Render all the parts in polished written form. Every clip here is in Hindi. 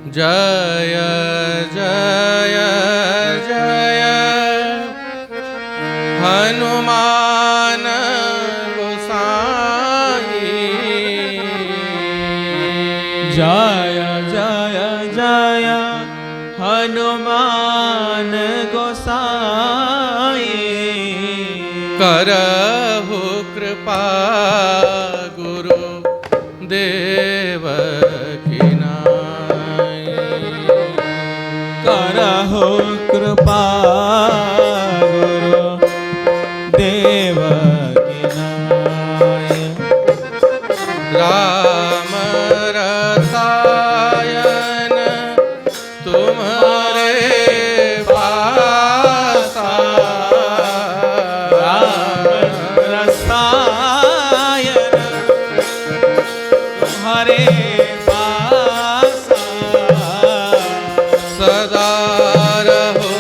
जय जय जय हनुमान गोसाई। जय जय जय हनुमान गोसाई। करहु कृपा गुरु देव की नाई। करहु कृपा गुरु देव की नाई। राम रसायन तुम्हारे पासा। राम रसायन तुम्हारे पासा। सदा रहो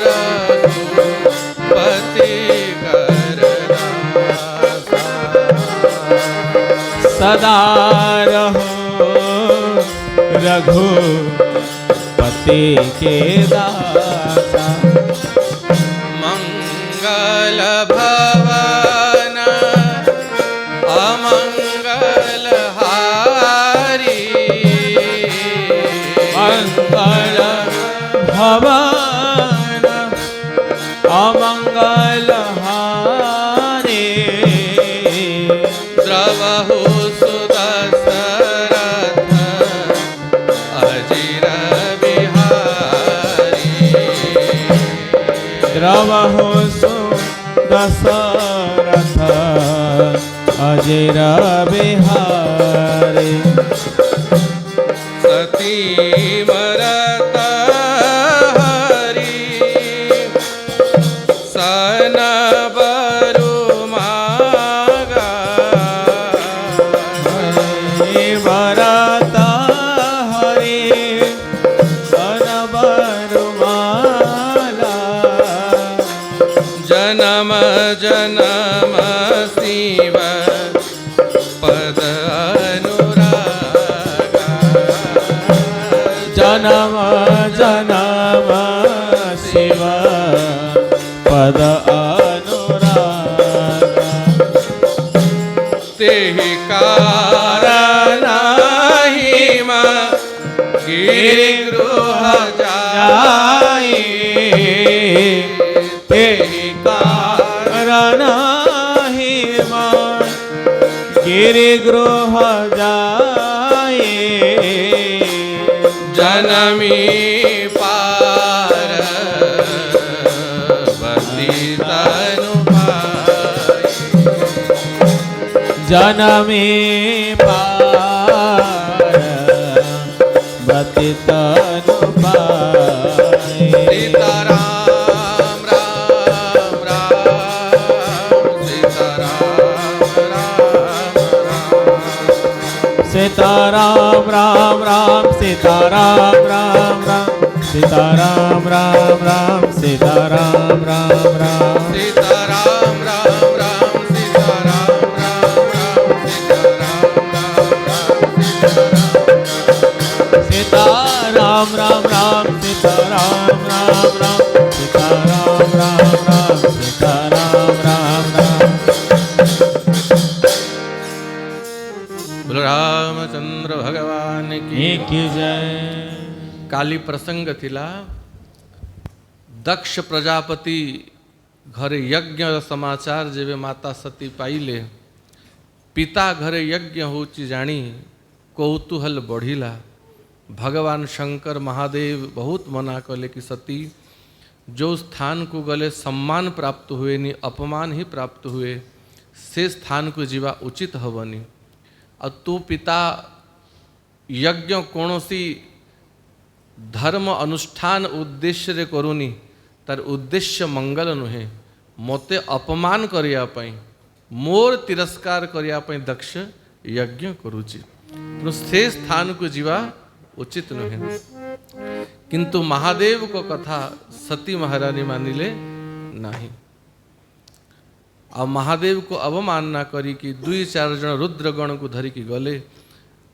रघुपति कर दासा। सदा रहो रघुपति के दासा। मंगल भवन अमंगल हारी। मंगल भवन अमंगल हारे। द्रवहु सुदशरथ अजिर बिहारी। द्रवहु सुदशरथ अजिर बिहारी। सती मरत हरि सन बरु मागा। भरत हरि सन बरमाला। जन्म जन्म शिव पद अनुरागा। जन्म जन्म शिव पद अनुरागा। तेहि कारण हिम गिरि गृह जाई। तेहि कारण हिम गिरि गृह जाए। जनमी पार बसी तनु पाई। जनमी पार बति तनु पाए। सीताराम राम राम सीताराम राम राम। सीताराम राम राम सीताराम राम राम। सीताराम राम राम सीताराम राम राम। सीताराम राम राम सीताराम राम राम। सीताराम राम राम सीताराम राम राम। बोलो रामचंद्र भगवान की जय। काली प्रसंग थिला दक्ष प्रजापति घरे यज्ञ समाचार जेबे माता सती पाइले। पिता घरे यज्ञ होची जानी कौतूहल बढ़िला। भगवान शंकर महादेव बहुत मना कले कि सती जो स्थान को गले सम्मान प्राप्त हुए नि अपमान ही प्राप्त हुए से स्थान को जीवा उचित हवनी। और तू पिता यज्ञ कौनसी धर्म अनुष्ठान उद्देश्य रे करूनी तार उद्देश्य मंगल नुहे। मते अपमान करिया पई मोर तिरस्कार करिया पई दक्ष यज्ञ करूची। तो से स्थान को जीवा उचित नुहे। किंतु महादेव को कथा सती महारानी मानिले नहीं। आ महादेव को अवमानना करी कि दुई चार जन रुद्रगण को धरिकी गले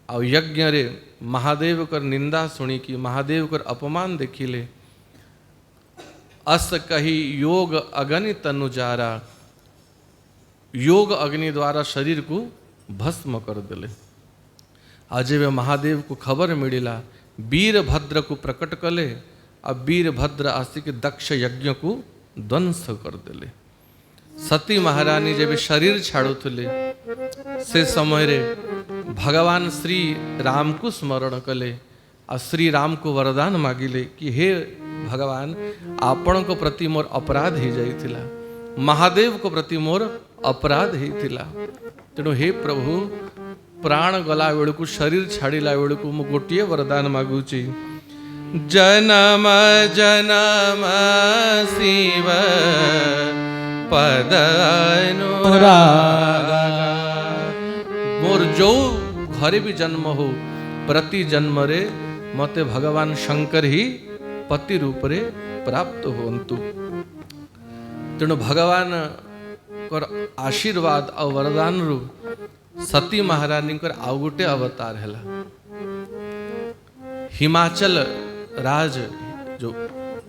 आ यज्ञ रे महादेव कर निंदा सुनी कि महादेव कर अपमान देखिले। अस कही योग अग्नि तनुजारा, योग अग्नि द्वारा शरीर को भस्म कर देले। आज वे महादेव को खबर मिलिला, वीरभद्र को प्रकट कले। अब वीरभद्र आसिक दक्ष यज्ञ को ध्वंस कर देले। सती महारानी जब शरीर छाड़ुले से समय रे भगवान श्री राम को स्मरण कले आ श्री राम को वरदान मागिले कि हे भगवान आपण को प्रति मोर अपराध हो जाइथिला, महादेव को प्रति मोर अपराध होइथिला। तेणु हे प्रभु प्राण गला बेलू शरीर छाड़िला बेलू मु गोटे वरदान मागुची, जन्म जन्म शिव पद अनुरागा। मोर जो घरे भी जन्म हो प्रति जन्म रे मते भगवान शंकर ही पति रूप रे प्राप्त होंतु। तेणु भगवान कर आशीर्वाद और वरदान रूप सती महारानी कर आउ गोटे अवतार है। हिमाचल राज जो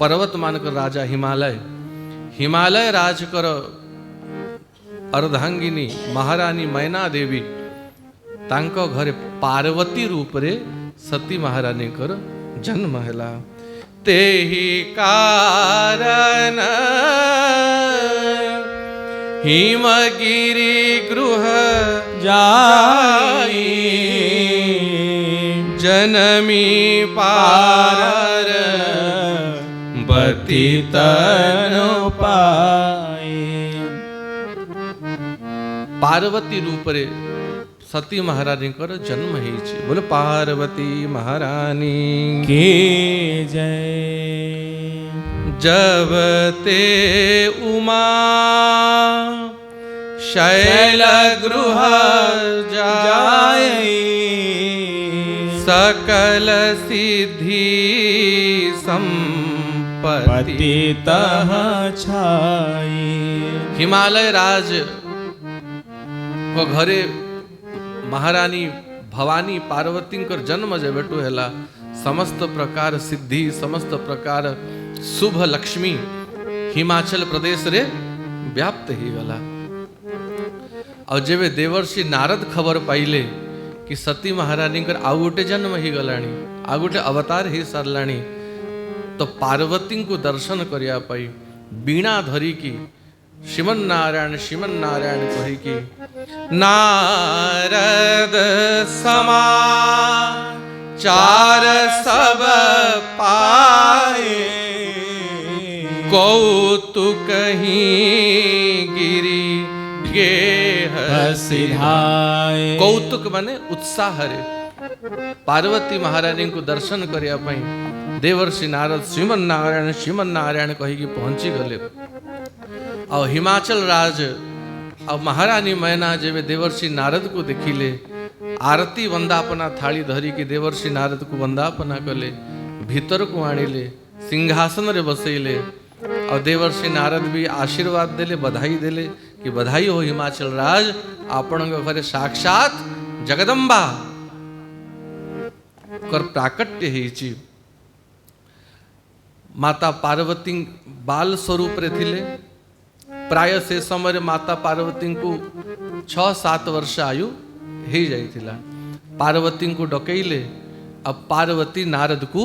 पर्वत मानकर राजा हिमालय, हिमालय राज कर अर्धांगिनी महारानी मैना देवी तांको घरे पार्वती रूप रे सती महारानी कर जन्म हैला। तेहि कारण हिमगिरि गृह जाई, जनमी पार बति तनु पाए। पार्वती रूप रे सती महारानी कर जन्म ही। बोले पार्वती महारानी की जय। जब ते उमा शैल गृह जाई, सकल सिद्धि संपत्ति तह छाई। हिमालय राज को घरे महारानी भवानी पार्वती कर जन्म जब बेटू हैला, समस्त प्रकार सिद्धि समस्त प्रकार शुभ लक्ष्मी हिमाचल प्रदेश रे व्याप्त ही गला। और जब देवर्षि नारद खबर पाइले कि सती महारानी कर आउ गोटे जन्म ही गलानी, आउ गोटे अवतार ही सारलानी, तो पार्वती को दर्शन करिया पाई बीणा धरी की श्रीमन नारायण कही की नारद समाचार सब पाए, कौतुक ही गिरी गेह सिधाए। कौतुक माने उत्साह रे पार्वती महारानी को दर्शन करिया पाई देवर्षि नारद श्रीमन नारायण कही की पहुंची गले। और हिमाचल राज और महारानी मैना जेबे देवर्षि नारद को देखिले, आरती वंदापना थाली धरी की देवर्षि नारद को वंदापना कले, भीतर को आनिले, सिंहासन रे बसैले। और देवर्षि नारद भी आशीर्वाद देले, बधाई देले कि बधाई हो हिमाचल राज, आपण घरे साक्षात जगदम्बा कर प्राकट्य हेछि। माता पार्वती बाल स्वरूप रे थिले। प्राय से समय माता पार्वती को 6-7 वर्ष आयु हो जाइथिला। पार्वती को डकैले। अब पार्वती नारद को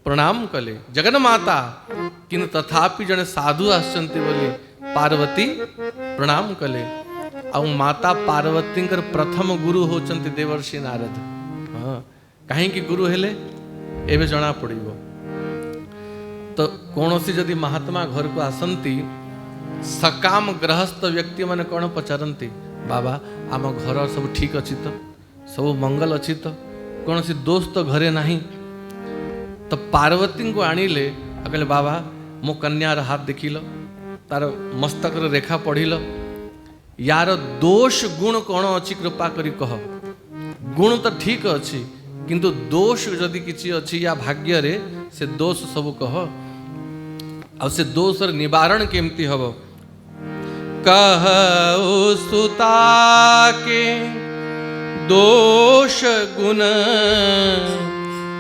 प्रणाम कले, जगन माता, किंतु तथापि जने साधु आसचंती बोली पार्वती प्रणाम कले। और माता पार्वती कर प्रथम गुरु होचंती देवर्षि नारद। हाँ, कहीं की गुरु हेले एबे जना पड़िबो। तो कौनसी जदि महात्मा घर को आसंती, सकाम गृहस्थ व्यक्ति माने कौन पचारती, बाबा आम घर सब ठीक अच्छी तो, सब मंगल अच्छी तो, कौन सी दोष तो घरे नहीं। तो पार्वती को आनिले, कहले बाबा मो कन्यार हाथ देखिल, तार मस्तक रेखा पढ़िल, यार दोष गुण कौन अच्छी कृपा करी कह। गुण तो ठीक अच्छी, किंतु दोष जदि किसी अच्छी या भाग्य रे से दोष सब कह। और से दोष निवारण केमती हब। कहु सुता के दोष गुण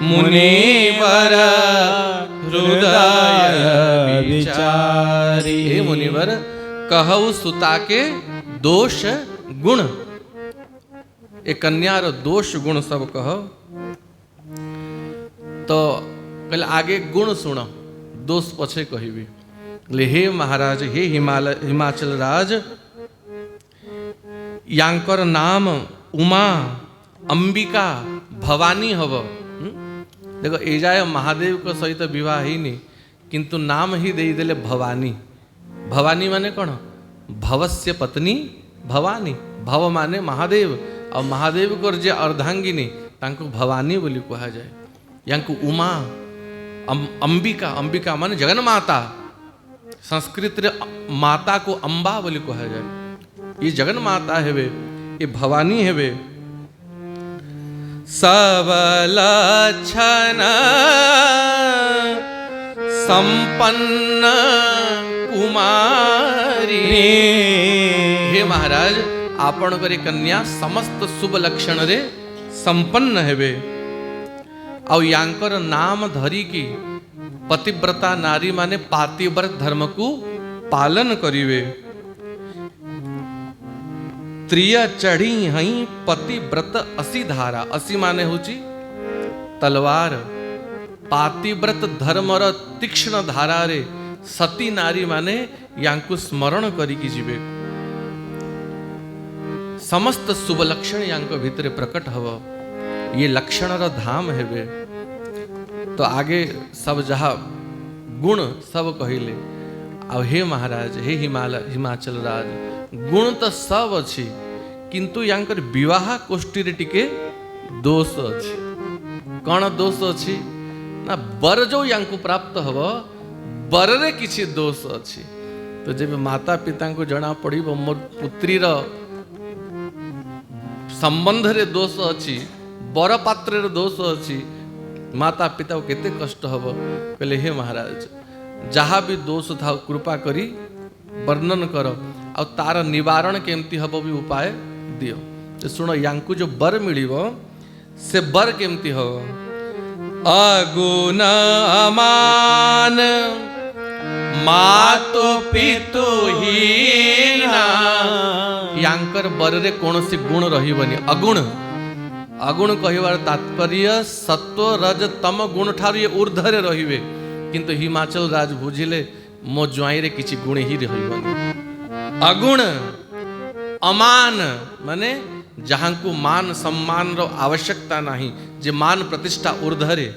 मुनिवर हृदय विचारी। हे मुनिवर कहु सुता के दोष गुण, ए कन्यार दोष गुण सब कह। तो कहले आगे गुण सुन, दोष पछे कहबी। हे महाराज, हे हिमाचल राज, यांकर नाम उमा, अंबिका, भवानी हब। देखो ए जाए महादेव को सहित विवाह ही नहीं, किंतु नाम ही दे देले भवानी। भवानी माने कौन? भवस्य पत्नी भवानी। भव माने महादेव, और महादेव को जे अर्धांगिनी तांको भवानी बोली कहा जाए। यांको उमा, अंबिका, अंबिका माने जगन माता। संस्कृत रे माता को अंबा बोली कहा जाए। ये जगन माता हेवे, ये भवानी हेवे। सबलक्षण संपन्न कुमारी। हे महाराज, आपण करे कन्या समस्त शुभ लक्षण रे संपन्न हेवे। आउ यांकर नाम धरी की पतिव्रता नारी माने पातिव्रत धर्म को पालन करिवे। त्रिय चढ़ी हई पतिव्रत असी धारा। असी माने होची तलवार। पातिव्रत धर्मर तीक्ष्ण धारा रे सती नारी माने यांकु स्मरण करी की जीवे। समस्त शुभ लक्षण यांक भितरे प्रकट हव। ये लक्षणर धाम हेवे। तो आगे सब जहा गुण सब कहिले। अब हे महाराज, हे हिमाचल राज, गुण तो सब अच्छी, किंतु यांकर विवाह कोष्ठी रे टिके दोष अच्छी। कौन दोष अच्छी ना? बर जो यांकु प्राप्त हव, बर रे किछि दोष अच्छी। तो जब माता पिता को जना पड़ी मोर पुत्री रो संबंध रे दोष अच्छी, बर पात्र रे दोष अच्छी, माता पिता को केते कष्ट हब। कहले हे महाराज, जहाँ भी दोष था कृपा करी वर्णन कर, आ तार निवारण केमती हब भी उपाय दियो। तो सुनो, यांकु जो बर मिलिबो से बर केमती हो? अगुण अमान मातु पितु हीना। यांकर बर रे कौनसी गुण रहिबनी। अगुण, अगुण कहवार तात्पर्य सत्व रज तम गुण ठार ये ऊर्ध्वरे रहिबे। किंतु हिमाचल राज बुझिले मो ज्वाई रे किछि गुण ही रहिबनी। अगुण अमान माने जहाँ को मान सम्मान रो आवश्यकता नहीं, जे मान प्रतिष्ठा ऊर्ध्वरे।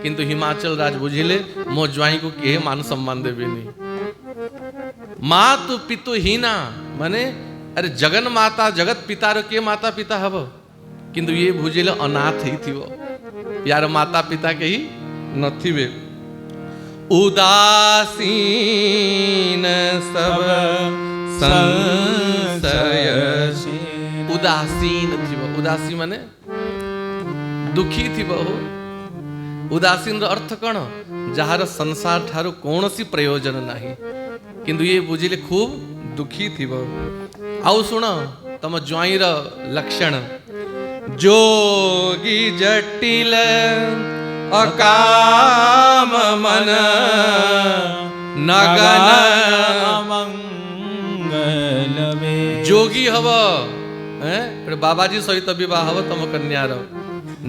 किंतु हिमाचल राज बुझिले मो ज्वाई को के मान सम्मान देबे नहीं। मातु पितु हीना माने अरे जगन माता जगत पिता रो के माता पिता हब, किंतु ये बुझिले अनाथ ही थी। यार माता पिता के ही नथिबे। उदासीन सब संशय। उदासीन थी। उदासी माने दुखी थी। उदासीन अर्थ कौन? जार संसार ठारू कौनसी प्रयोजन नहीं, किंतु ये बुझिले खूब दुखी थी। आउ सुन तम ज्वाईर लक्षण। जोगी जटिल अकाम मन नगन मंगलवे। जोगी हव, बाबाजी सहित विवाह हव तम कन्यार।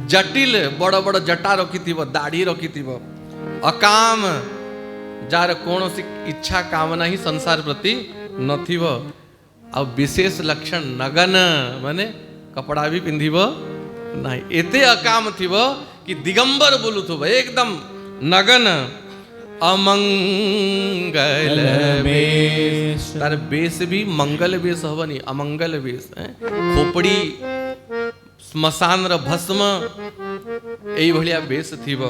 जटिल बड़ बड़ जटा रखी दाढ़ी रखी। अकाम जार कौन सी इच्छा कामना ही संसार प्रति नथिब। आ विशेष लक्षण नगन माने कपड़ा भी पिंधिब नहीं। एते अकाम थिब कि दिगंबर बोलुथब एकदम नगन। अमंगल वेश। तार वेश भी मंगल वेश हवनी, अमंगल वेश। खोपड़ी स्मशान र भस्म एई भलिया वेश थिब।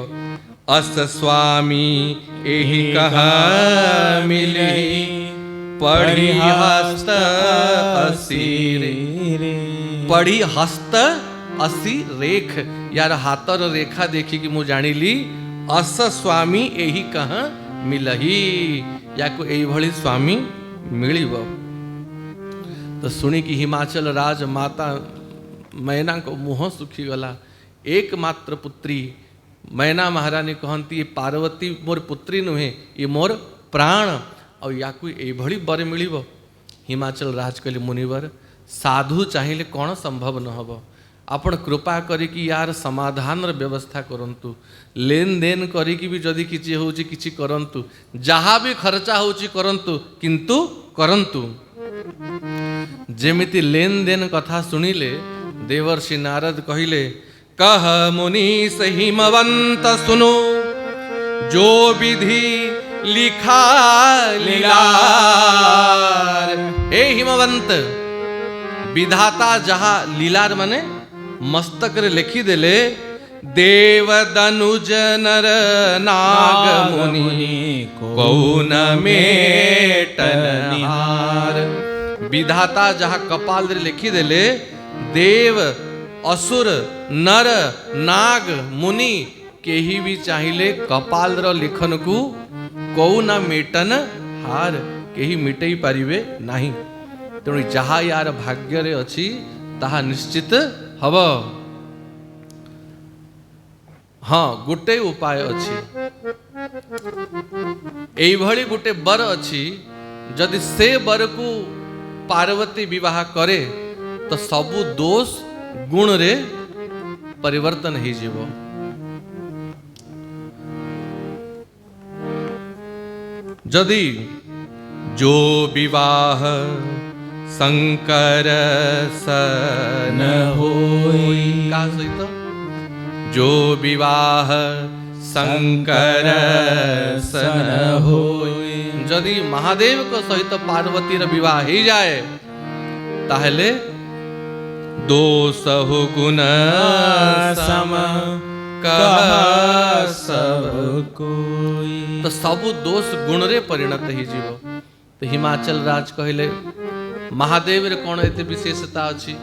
अस स्वामी एही कहा मिली पढ़ी हस्त असी रे। पढ़ी हस्त असी रेख। यार हाथर रेखा देखी कि मु जानिली अस स्वामी एही कहा मिलही। याको एई भली स्वामी मिलिब। तो सुनी कि हिमाचल राज माता मैना को मुह सुखीगला एकमात्र पुत्री मैना महारानी कहती ये पार्वती मोर पुत्री नुहे ये मोर प्राण और या ये बर मिल हिमाचल राज कहले मुनिवर साधु चाहिए कौन संभव न हम आपण कृपा करिकी यार समाधान व्यवस्था करंतु लेन देन करिकी भी जदि किछि होउची किछि करंतु जहाँ भी खर्चा होउची करंतु किंतु करंतु जेमिति लेन देन कथा सुनिले देवर्षि नारद कहिले कह मुनीष हिमवंत सुनो जो विधि लिखा लीलार। हे हिमवंत विधाता जहा लीलार माने मस्तक रे लिखी देले देव दनुज नर नाग मुनि कौन मेटन निहार। विधाता जहा कपाल रे लिखी देले देव असुर नर नाग मुनि केही भी चाहिए कपाल रो लिखन को कौन मेटन हार केही मिटई पारिबे नहीं। तेणु जहा यार भाग्य रे अछि ताहा निश्चित हब। हाँ गोटे उपाय अछि एई भली गोटे बर अछि जदि से बर को पार्वती विवाह करे तो सबु दोष गुण रे परिवर्तन ही जीव। जदि जो विवाह शंकर सन होई का सहित जो विवाह शंकर सन होई जदि महादेव को सहित पार्वती र विवाह ही जाए ताहले दोष हो गुण सम कह सब कोई तो सब दोष गुण रे परिणत ही जीव। तो हिमाचल राज कहले महादेव रे कौन एते विशेषता अछि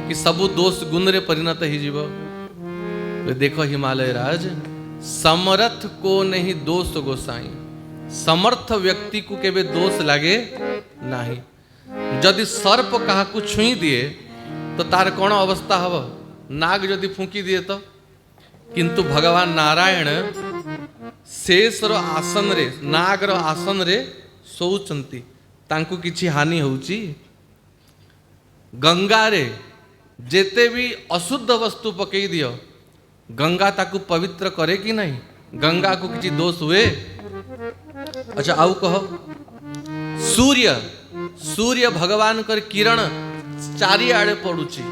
कि सब दोष गुण रे परिणत ही जीव। तो देखो हिमालय राज समर्थ को नहीं दोष गोसाई समर्थ व्यक्ति को केबे दोष लागे नहीं। जदि सर्प कहा को छुई दिए तो तार कौन अवस्था हब नाग जदि फूकी दिए तो किंतु भगवान नारायण शेष रो आसन रे नाग रो आसन रे सोचंती तांको किछि हानि होउची। गंगा रे जेते भी अशुद्ध वस्तु पकई दियो गंगा ताकू पवित्र करे कि नहीं गंगा को किछि दोष हुए। अच्छा आउ कहो सूर्य सूर्य भगवान कर किरण चारिआडे पड़ुची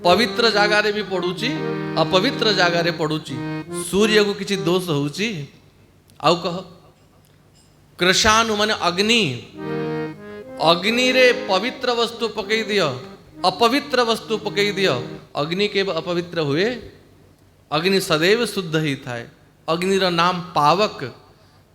पवित्र जगार भी पड़ुची अपवित्र जगार पड़ुची सूर्य को किसी दोष होउची। आउ कह कृषाणु माने अग्नि अग्नि रे पवित्र वस्तु पकई दियो अपवित्र वस्तु पकई दियो अग्नि के अपवित्र हुए अग्नि सदैव शुद्ध ही थाए अग्नि रो नाम पावक।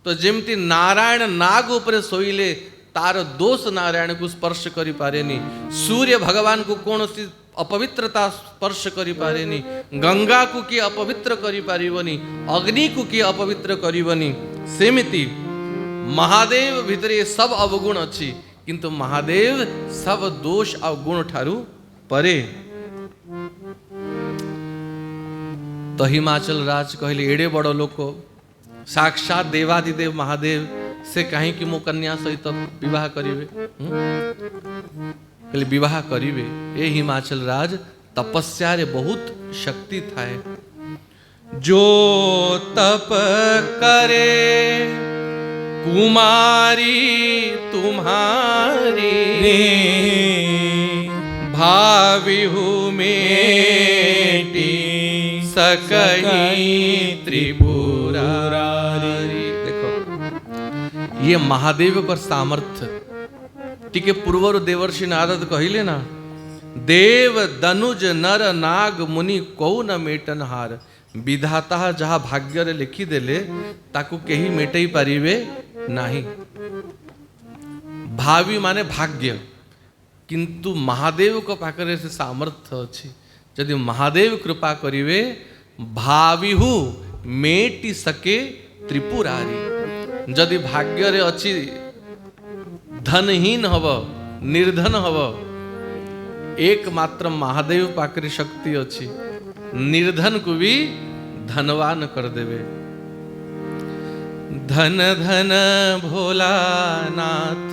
तो जेमती नारायण नाग ऊपर सोईले तार दोष नारायण को स्पर्श करि पारेनी सूर्य भगवान को कौन सी अपवित्रता स्पर्श करि पारेनी गंगा को किए अपवित्र करि पारिबनी अग्नि को किए अपवित्र करिबनी सेमिति महादेव भितरे सब अवगुण अछि किंतु महादेव सब दोष अवगुण ठारू परे। तो हिमाचल राज कहले एड़े बड़ लोक साक्षात देवादिदेव महादेव से कहीं कि मो कन्या सहित विवाह करिवे कहले विवाह करिवे। ए हिमाचल राज तपस्या रे बहुत शक्ति थाए जो तप करे कुमारी तुम्हारी भाविहु मेटी सकई त्रिपुरारी। देखो ये महादेव का सामर्थ्य टीके पूर्वर देवर्षि नारद कहिले ना देव दनुज नर नाग मुनि कौ न मेटन हार विधाता जहाँ भाग्य रे लिखी देले ताकू केही मेटई पारिबे नहीं। भावी माने भाग्य किंतु महादेव को पाखरे से सामर्थ्य अछि यदि महादेव कृपा करिवे भाविहु मेटी सके त्रिपुरारी। यदि भाग्य रे अछि धनहीन हब निर्धन हब एकमात्र महादेव पाखरे शक्ति अच्छी, निर्धन को भी धनवान कर देवे। धन धन भोलानाथ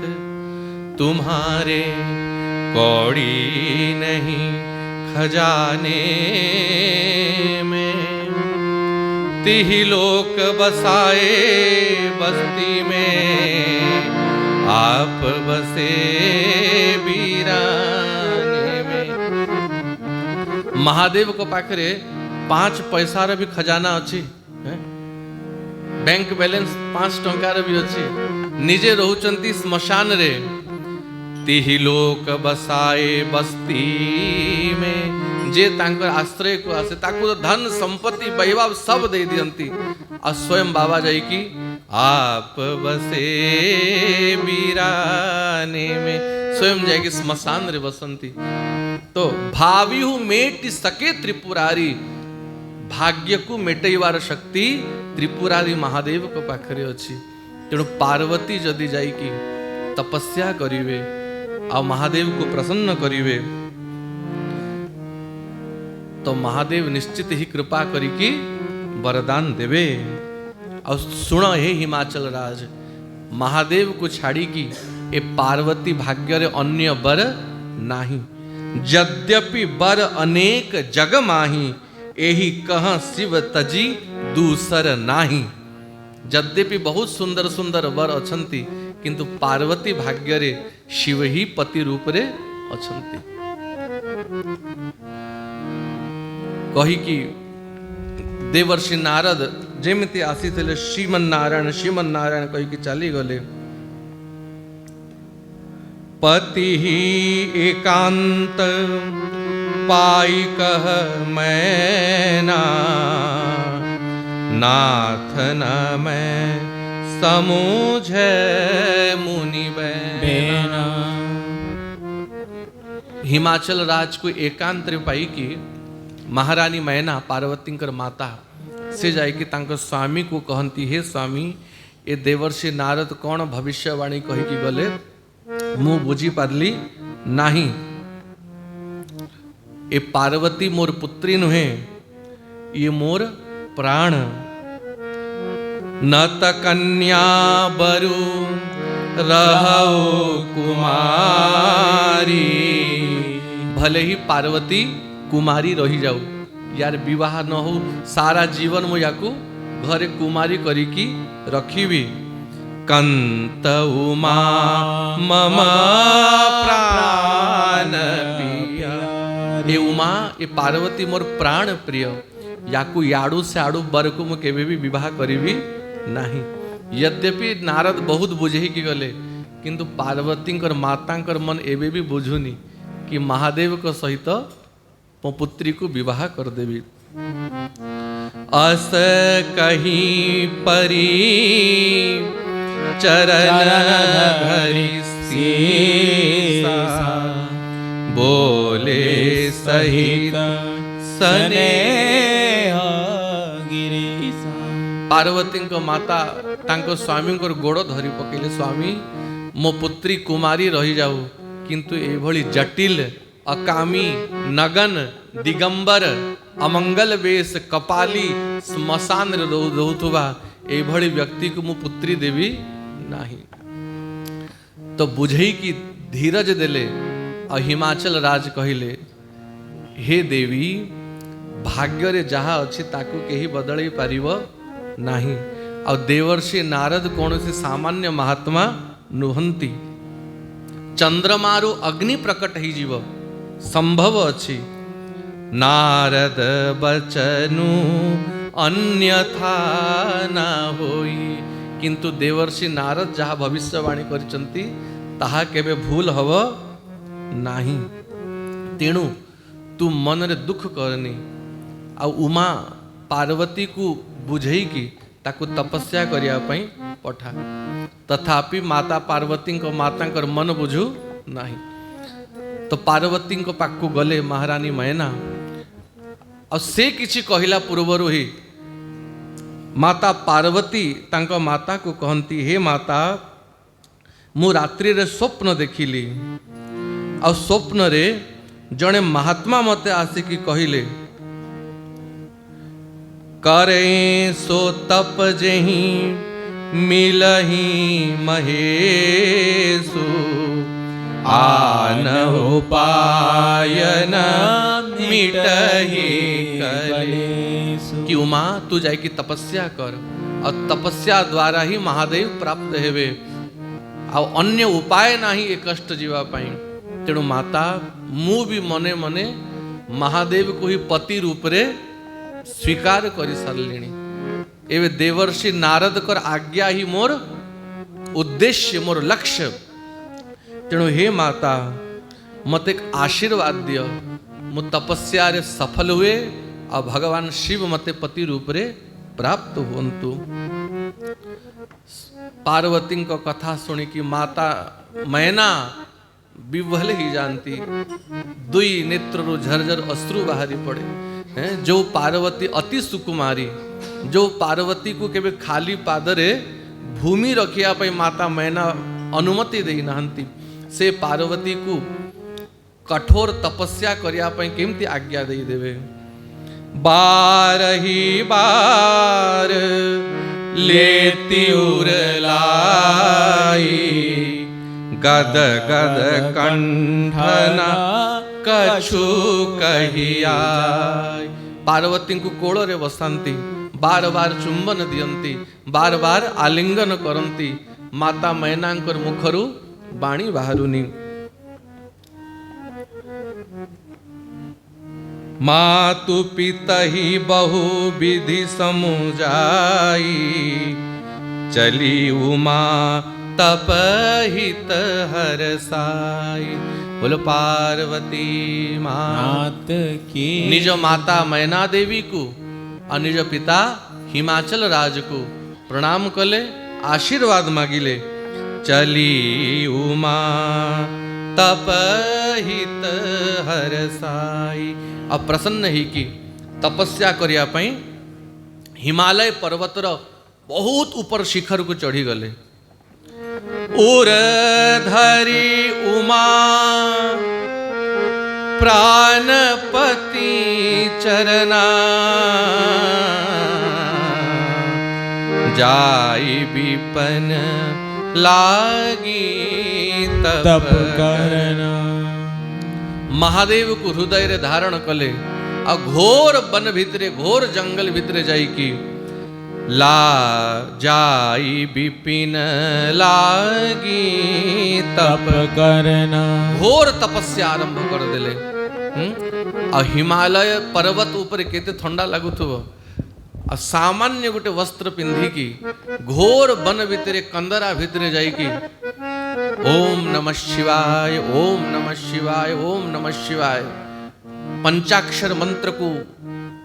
तुम्हारे कौड़ी नहीं खजाने में, तिहि लोक बसाए बस्ती में, आप बसे वीराने में। महादेव को पाखरे 5 पैसार भी खजाना अच्छी, बैंक बैलेंस 5 टंकार भी अच्छी, निजे रहउचंती स्मशान रे। तिहि लोक बसाए बस्ती में, जे तांकर आश्रय को आसे ताको तो धन संपत्ति वैभव सब दे दियंती, और स्वयं बाबा जाई की आप बसे वीराने में, स्वयं जाएगी स्मशान रे बसंती। तो भाविहु मेटि सके त्रिपुरारी, भाग्य को मेटैवार शक्ति त्रिपुरारी महादेव को पाखरे अच्छी। तेणु पार्वती जदि जाइकी तपस्या करिवे आ महादेव को प्रसन्न करिवे, तो महादेव निश्चित ही कृपा करिकी वरदान देवे। और सुन हे हिमाचल राज, महादेव को छाड़ी की ए पार्वती भाग्य रे अन्य बर नाही। यद्यपि बर अनेक जग माही, एही कह शिव तजी दूसर नाही। यद्यपि बहुत सुंदर सुंदर वर अछंती, किंतु पार्वती भाग्य रे शिव ही पति रूप रे अछंती। कही कि देवर्षि नारद जेमिति आसीथिले श्रीमन नारायण कही कि चली गले। पति ही एकांत पाई कह मैना, नाथ न मैं समूझे मुनि बैना। हिमाचल राज को एकांत पाई कि महारानी मैना पार्वतींकर माता से जाइकी तांकर स्वामी को कहती, हे स्वामी ए देवर्षि नारद कौन भविष्यवाणी कहीकि गले मु बुझी पारली नाही। ए पार्वती मोर पुत्री नुहे, ये मोर प्राण। न त कन्या बरु रहो कुमारी, भले ही पार्वती कुमारी रही जाऊ, यार विवाह न हो, सारा जीवन मु याकू घरे कुमारी करिकी रखीबी। कंत उमा मम प्राण प्रिया, ए उमा ए पार्वती मोर प्राण प्रिय, याकू याडू से आडू बर को मु केबे भी विवाह करिबी नाही। यद्यपि नारद बहुत बुझे कि गले, किंतु पार्वतींकर मातांकर मन एबे भी बुझुनी कि महादेव को सहित मो पुत्री को विवाह कर देवी। अस कहीं परी चरण धरि सीसा, बोले सहित स्नेह गिरीसा। पार्वती को माता तांको स्वामी को गोड़ धरी पकेले, स्वामी मो पुत्री कुमारी रही जाऊ, किंतु एभली जटिल अकामी नगन दिगंबर अमंगल वेश कपाली स्मशान रोथुवा एभली व्यक्ति को मु पुत्री देवी नाही। तो बुझई की धीरज देले और हिमाचल राज कहिले, हे देवी भाग्य रे जहा अच्छी ताकू केही बदलई पारिबो नाही। और देवर्षि नारद कौनसी सामान्य महात्मा नुहंती। चंद्रमारु अग्नि प्रकट ही जीव संभव अच्छी, नारद बचनु अन्यथा न होई। किंतु देवर्षि नारद जहा भविष्यवाणी करिसंती ताहा केबे भूल हव नाही। तेणु तू मन रे दुख करनी, आ उमा पार्वती को बुझई की ताकू तपस्या करिया पई पठा। तथापि माता पार्वती को मातांकर मन बुझू नाही। तो पार्वती को पाखु गले महारानी मैना, और से किछि कहिला पूर्वरु ही माता पार्वती तांको माता को कहती, हे माता मु रात्रि रे स्वप्न देखिली, और स्वप्न रे जड़े महात्मा मते आसिकी कहिले करे सो तप जेहि मिलहि महेशु आनहु पायन मिटहि कलेशु। कि उमा तू जाए की तपस्या कर और तपस्या द्वारा ही महादेव प्राप्त हेवे आ अन्य उपाय नाही ए कष्ट जीवा पाई। तेणु माता मु भी मने मने महादेव को ही पति रूप रे स्वीकार करि सारलिणी। एवे देवर्षि नारद कर आज्ञा ही मोर उद्देश्य मोर लक्ष्य। तेणु हे माता मते एक आशीर्वाद दियो मु तपस्या रे सफल हुए और भगवान शिव मते पति रूप रे प्राप्त होंतु। पार्वती को कथा सुनी कि माता मैना विह्वल ही जानती दुई नेत्रु झरझर अश्रु बाहरी पड़े हैं। जो पार्वती अति सुकुमारी जो पार्वती को केबे खाली पादरे भूमि रखिया पे माता मैना अनुमति देई नाहंती से पार्वती को कठोर तपस्या करिया पे केमती आज्ञा देई देवे। बारही बार लेती उरलाई गद गद कंठना कछु कहिया। पार्वती को कोड़ रे बसांती बार बार चुंबन दियंती बार बार आलिंगन करंती माता मैनांकर मुखरु बाणी बाहरुनी। मातु पितहि बहु विधि समुझाई चली उमा तपहित हरसाई। बोलो पार्वती मात की। निज माता मैना देवी को और निज पिता हिमाचल राज को प्रणाम कले आशीर्वाद मागिले। चली उमा तपहित हरसाई। अब प्रसन्न ही की तपस्या करिया पई हिमालय पर्वतर बहुत ऊपर शिखर को चढ़ी गले। उर धरी उमा प्राणपति चरना जाई विपन लागी तप करना। महादेव को हृदय रे धारण कले आ घोर वन भितरे घोर जंगल भितरे जाई की ला जाई विपिन लागी तप करना। घोर तपस्या आरंभ कर देले। आ हिमालय पर्वत ऊपर केते ठंडा लागुथबो आ सामान्य गोटे वस्त्र पिंधी की घोर वन भितरे कंदरा भितरे जाई की ओम नमः शिवाय ओम नमः शिवाय ओम नमः शिवाय पंचाक्षर मंत्र को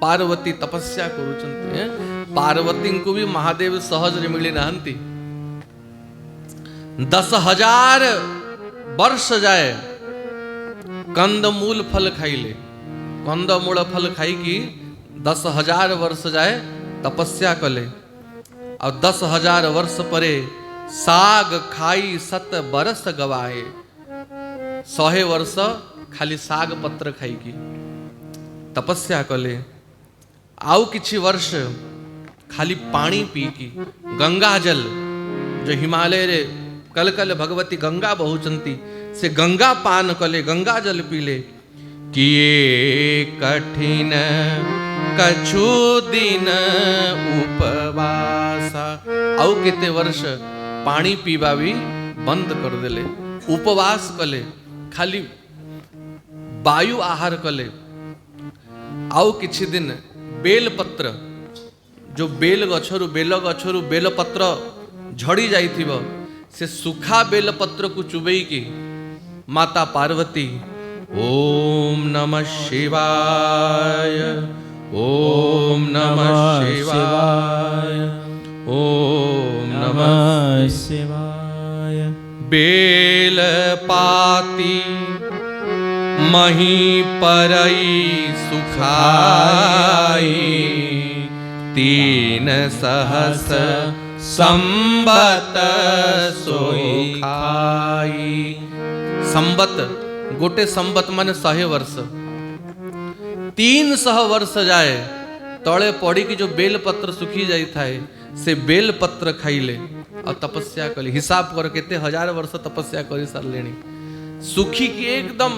पार्वती तपस्या करुचंती हैं। पार्वती को भी महादेव सहज रे मिली नाहंती। 10,000 वर्ष जाए कंदमूल फल खाइले कंदमूल फल खाई की 10,000 वर्ष जाए तपस्या कले और 10,000 वर्ष परे साग खाई 7 बरस गवाए। 100 वर्ष खाली साग पत्र खाई की तपस्या कले। आउ किछि वर्ष खाली पानी पी की गंगा जल जो हिमालय रे कल कल भगवती गंगा बहुचंती से गंगा पान कले गंगा जल पीले। किए कठिन कछु दिन उपवासा। आउ केते वर्ष पानी पीवा भी बंद कर देले उपवास कले खाली वायु आहार कले। आउ किछि दिन बेल पत्र जो बेल गछरु बेल पत्र झड़ी जाइथिबो से सुखा बेल पत्र को चुबई की माता पार्वती ओम नमः शिवाय ओम नमः शिवाय ओम नमः शिवाय। बेल पाती मही परई सुखाई 3 सहस संबत सोई खाई। संबत गोटे संबत माने 100 वर्ष 300 वर्ष जाए तले पड़ी की जो बेल पत्र सुखी जाई थाए से बेल पत्र खाइले और तपस्या कली। हिसाब कर केते 1000 वर्ष तपस्या करी सारलेनी। सुखी की एकदम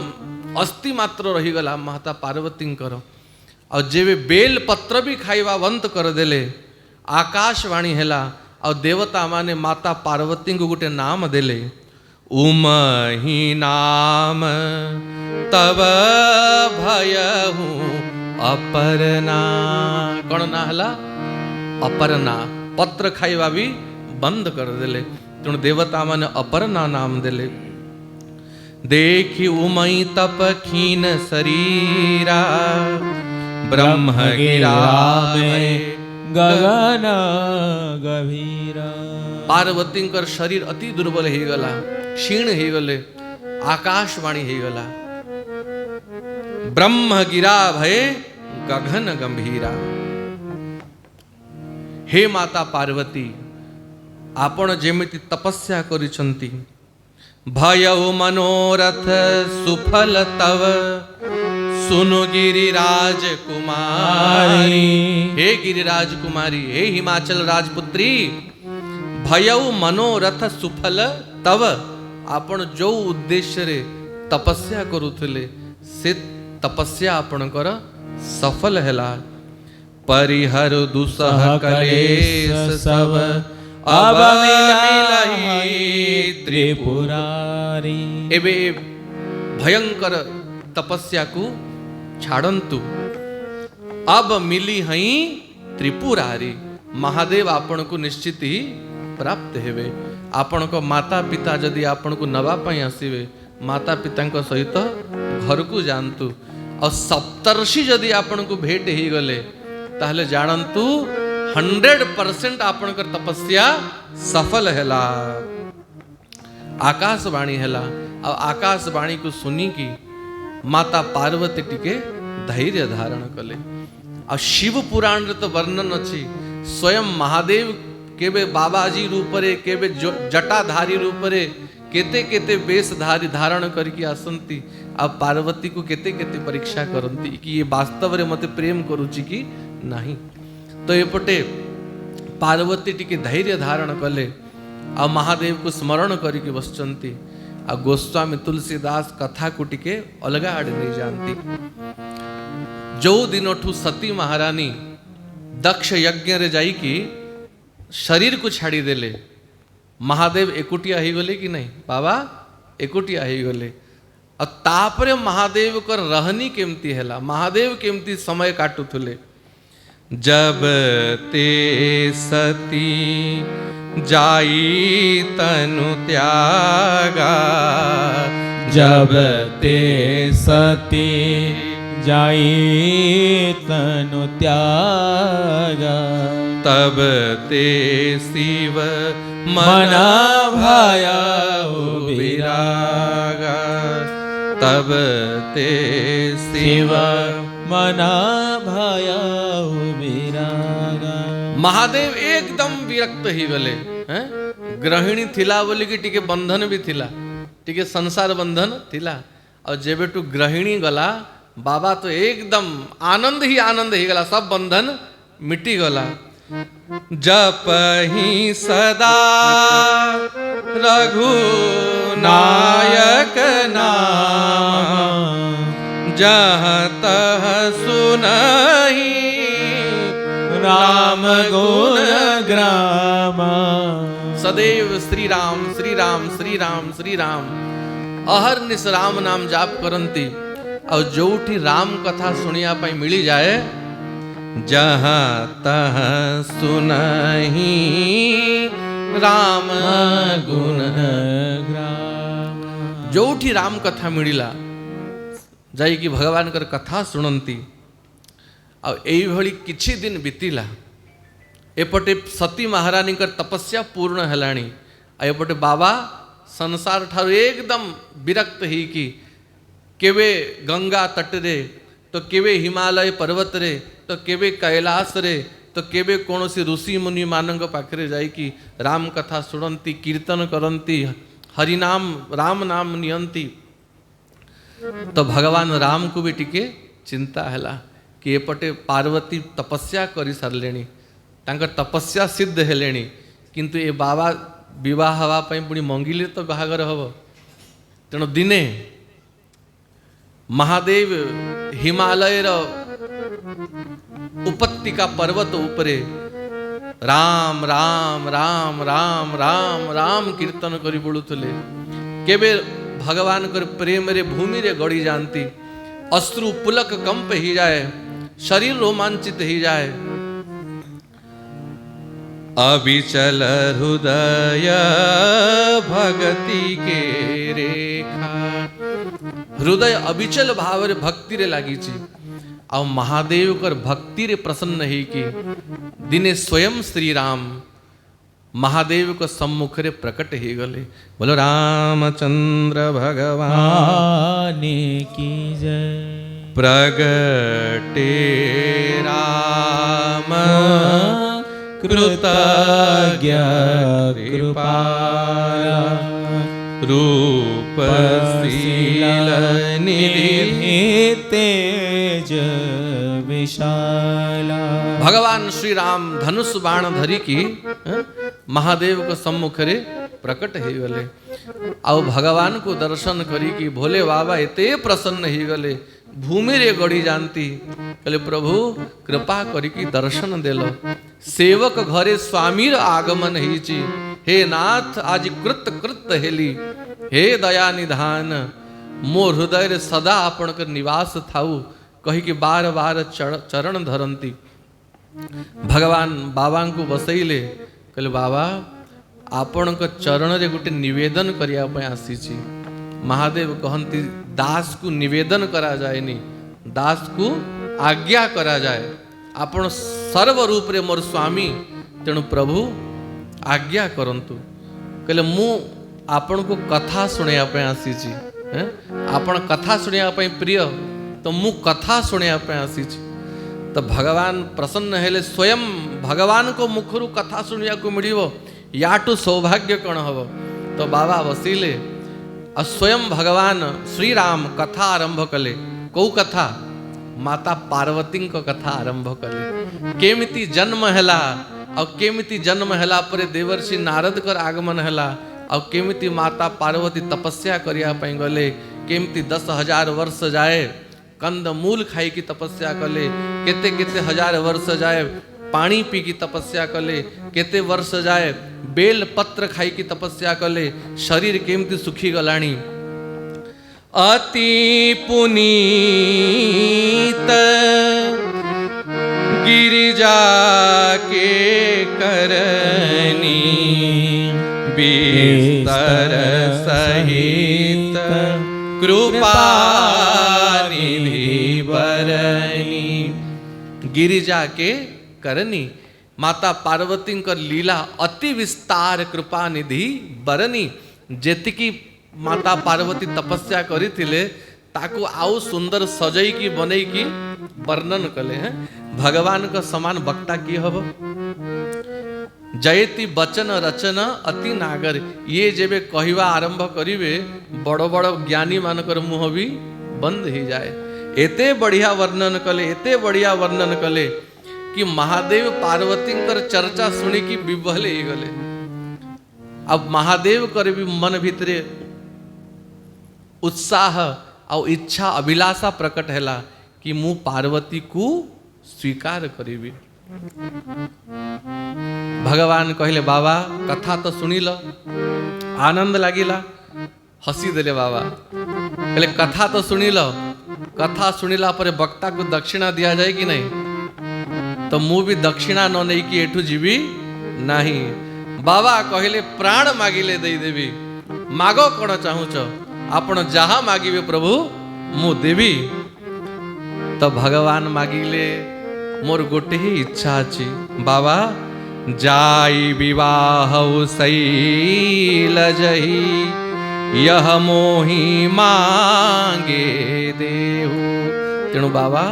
अस्थि मात्र रही गला माता पार्वती कर। और जेबे बेल पत्र भी खाइबा बंद कर देले आकाशवाणी हेला और देवता माने माता पार्वती को गोटे नाम देले उमहि नाम तब भयहु अपर्णा। कौन ना हला अपर्णा। पत्र खाइबा भी बंद कर देले तेणु देवता माने अपर्णा नाम देले। देखी उमई तप खीन शरीरा ब्रह्म गिरा गगन गभीरा। पार्वती कर शरीर अति दुर्बल हो गला क्षीण हो गले आकाशवाणी हो गला। ब्रह्म गिरा भय गगन गंभीरा। हे माता पार्वती आपण जेमिति तपस्या करिसंती भयउ मनोरथ सुफल तव सुनु गिरिराज कुमारी। हे गिरिराज कुमारी हे हिमाचल राजपुत्री भयउ मनोरथ सुफल तव। आपण जो उद्देश्य रे तपस्या करुथिले से तपस्या आपणकर सफल हेला। परिहर दुसह कलेश सब अब मिलहि त्रिपुरारी। एबे भयंकर तपस्या को छाड़ंतु अब मिली हई त्रिपुरारी। महादेव आपण को निश्चित ही प्राप्त हेवे। आपण को माता पिता जदि आपण को नवा पई आसीवे माता पिता सहित घर को जानतु। और सप्तर्षि जदि आपण को भेट ही गले ताहले जानतु 100% आपणकर तपस्या सफल हैला। आकाशवाणी हैला और आकाशवाणी को सुनी की माता पार्वती टिके धैर्य धारण कले। और शिव पुराण रे तो वर्णन अच्छी स्वयं महादेव केबे बाबाजी रूपरे केबे जटाधारी रूपरे केते केते वेशधारी धारण करके आसंती। अब पार्वती को केते केते परीक्षा करंती कि ये वास्तव रे मते प्रेम करूची कि नहीं। तो एपटे पार्वती टिके धैर्य धारण कले आ महादेव को स्मरण करके बसचंती। आ गोस्वामी तुलसीदास कथा को टिके अलगा आड़ नहीं जानती। जो दिनठू सती महारानी दक्ष यज्ञ रे जाई की शरीर को छाड़ी देले महादेव एकुटिया ही गले कि नहीं बाबा एकुटिया ही गले। और तापरे महादेव कर रहनी केमती हैला महादेव केमती समय काटुथुले। जब ते सती जाई तनु त्यागा जब ते सती जाई तनु त्यागा तब ते शिव मना भाया विरागा तब ते शिव मना भाया विरागा। महादेव एकदम विरक्त ही गले हैं। गृहिणी थिला बोली कि टिके बंधन भी थिला टिके संसार बंधन थिला। और जेबेटू गृहिणी गला बाबा तो एकदम आनंद ही गला सब बंधन मिटी गला। जप ही सदा रघु नायक नाम जहाँ तह सुनहि राम गुण ग्राम। सदैव श्री राम श्री राम श्री राम श्री राम अहर्निश राम नाम जाप करंती। और जोठी राम कथा सुनिया पाई मिली जाए जहाँ तह सुनहि राम गुण ग्राम। जोठी राम कथा मिलिला जाई कि भगवान कर कथा सुनंती। और यही भली किछि दिन बीतिला एपटे सती महारानी कर तपस्या पूर्ण हेलाणी। एपटे बाबा संसार ठारू एकदम विरक्त ही कि केवे गंगा तट रे तो केवे हिमालय पर्वत रे तो केवे कैलाश रे तो केवे कौनसी ऋषि मुनि मानक पाखरे जाइकी राम कथा सुनती कीर्तन करती हरिनाम राम नाम नियंती। तो भगवान राम को भी टिके चिंता हैला कि एपटे पार्वती तपस्या करि सारलेणी तांकर तपस्या सिद्ध हेलेणी किंतु ए बाबा विवाह हवा पई पुणी मंगिले तो बाहागर हब तेणु दिने महादेव हिमालय उपत्यका पर्वत उपरे राम राम राम राम राम राम कीर्तन करी बोलुथले केबे भगवान कर प्रेम रे भूमि रे गड़ी जानती अश्रु पुलक कंप ही जाए शरीर रोमांचित ही जाए अविचल हृदय भक्ति के रेखा हृदय अविचल भाव रे भक्ति रे लागी छी आ महादेव कर भक्ति रे प्रसन्न ही की दिने स्वयं श्री राम महादेव को सम्मुख रे प्रकट ही गले बोलो रामचंद्र भगवान की जय। प्रगटे राम कृतज्ञ कृपाला रूप शील निधि तेज विशाला। भगवान श्री राम धनुष बाण धरी की महादेव को सम्मुख रे प्रकट ही गले आउ भगवान को दर्शन करी की भोले बाबा एते प्रसन्न ही गले भूमि रे गड़ी जानती कहले प्रभु कृपा करी की दर्शन देलो सेवक घरे स्वामीर आगमन ही हे नाथ आज कृत कृत हेली हे दया निधान मो हृदय रे सदा आपण कर निवास थाऊ कही कि बार बार चरण धरती भगवान बाबा को बसैले कहले बाबा आपण को चरण रे गोटे निवेदन करिया पे आसी छी महादेव कहती दास को निवेदन करा जाएनी दास को आज्ञा करा जाए आपण सर्व रूप रे मोर स्वामी तेणु प्रभु आज्ञा करंतु कहले मु आपण को कथा सुनिया पे आसी छी आपण कथा सुनिया पे प्रिय तो मु कथा सुनिया पे आसी छी तो भगवान प्रसन्न हेले स्वयं भगवान को मुखरु कथा सुनिया को मिलिबो याटू सौभाग्य कण हब तो बाबा बसिले और स्वयं भगवान श्री राम कथा आरंभ कले कौ कथा माता पार्वती को कथा आरंभ कले केमिति जन्म हैला और केमिति जन्म हैला परे देवर्षि नारद कर आगमन हैला और केमिति माता पार्वती तपस्या करिया पई गले केमिति 10,000 वर्ष जाए कंद मूल खाई की तपस्या कले केते केते हजार वर्ष जाए पानी पी की तपस्या कले केते वर्ष जाए बेल पत्र खाई की तपस्या कले शरीर केमती सुखी गलाणी अति पुनीत गिरिजा के करनी बिस्तर सहित कृपा निधि बरनी गिरिजा के करनी माता पार्वती कर लीला अति विस्तार कृपा निधि बरनी जेतिकी माता पार्वती तपस्या करी थिले ताकू आउ सुंदर सजई की बनई की वर्णन कले हैं भगवान का समान वक्ता की हब जयति बचन रचन अति नागर ये जेबे कहवा आरंभ करिवे बड़ बड़ ज्ञानी मानकर मुह भी बंद ही जाए एते बढ़िया वर्णन कले एते बढ़िया वर्णन कले कि महादेव पार्वती कर चर्चा सुनी की विवहले ही गले अब महादेव कर भी मन भीतरे उत्साह और इच्छा अभिलाषा प्रकट हैला कि मु पार्वती को स्वीकार करीबी भगवान कहले बाबा कथा तो सुनिल आनंद लागिला हसी देले बाबा कहले कथा तो सुनिल कथा सुनिला पर वक्ता को दक्षिणा दिया जाए कि नहीं तो मु भी दक्षिणा न नहीं कि एठू जीवी नहीं बाबा कहले प्राण मागिले दे देवी मागो कौन चाहूच आपण जहा मागिबे प्रभु मु देवी तो भगवान मागिले मोर गोटे ही इच्छा अछि बाबा जाई विवाह शैल जही यह मोही मांगे देहु तेणु बाबा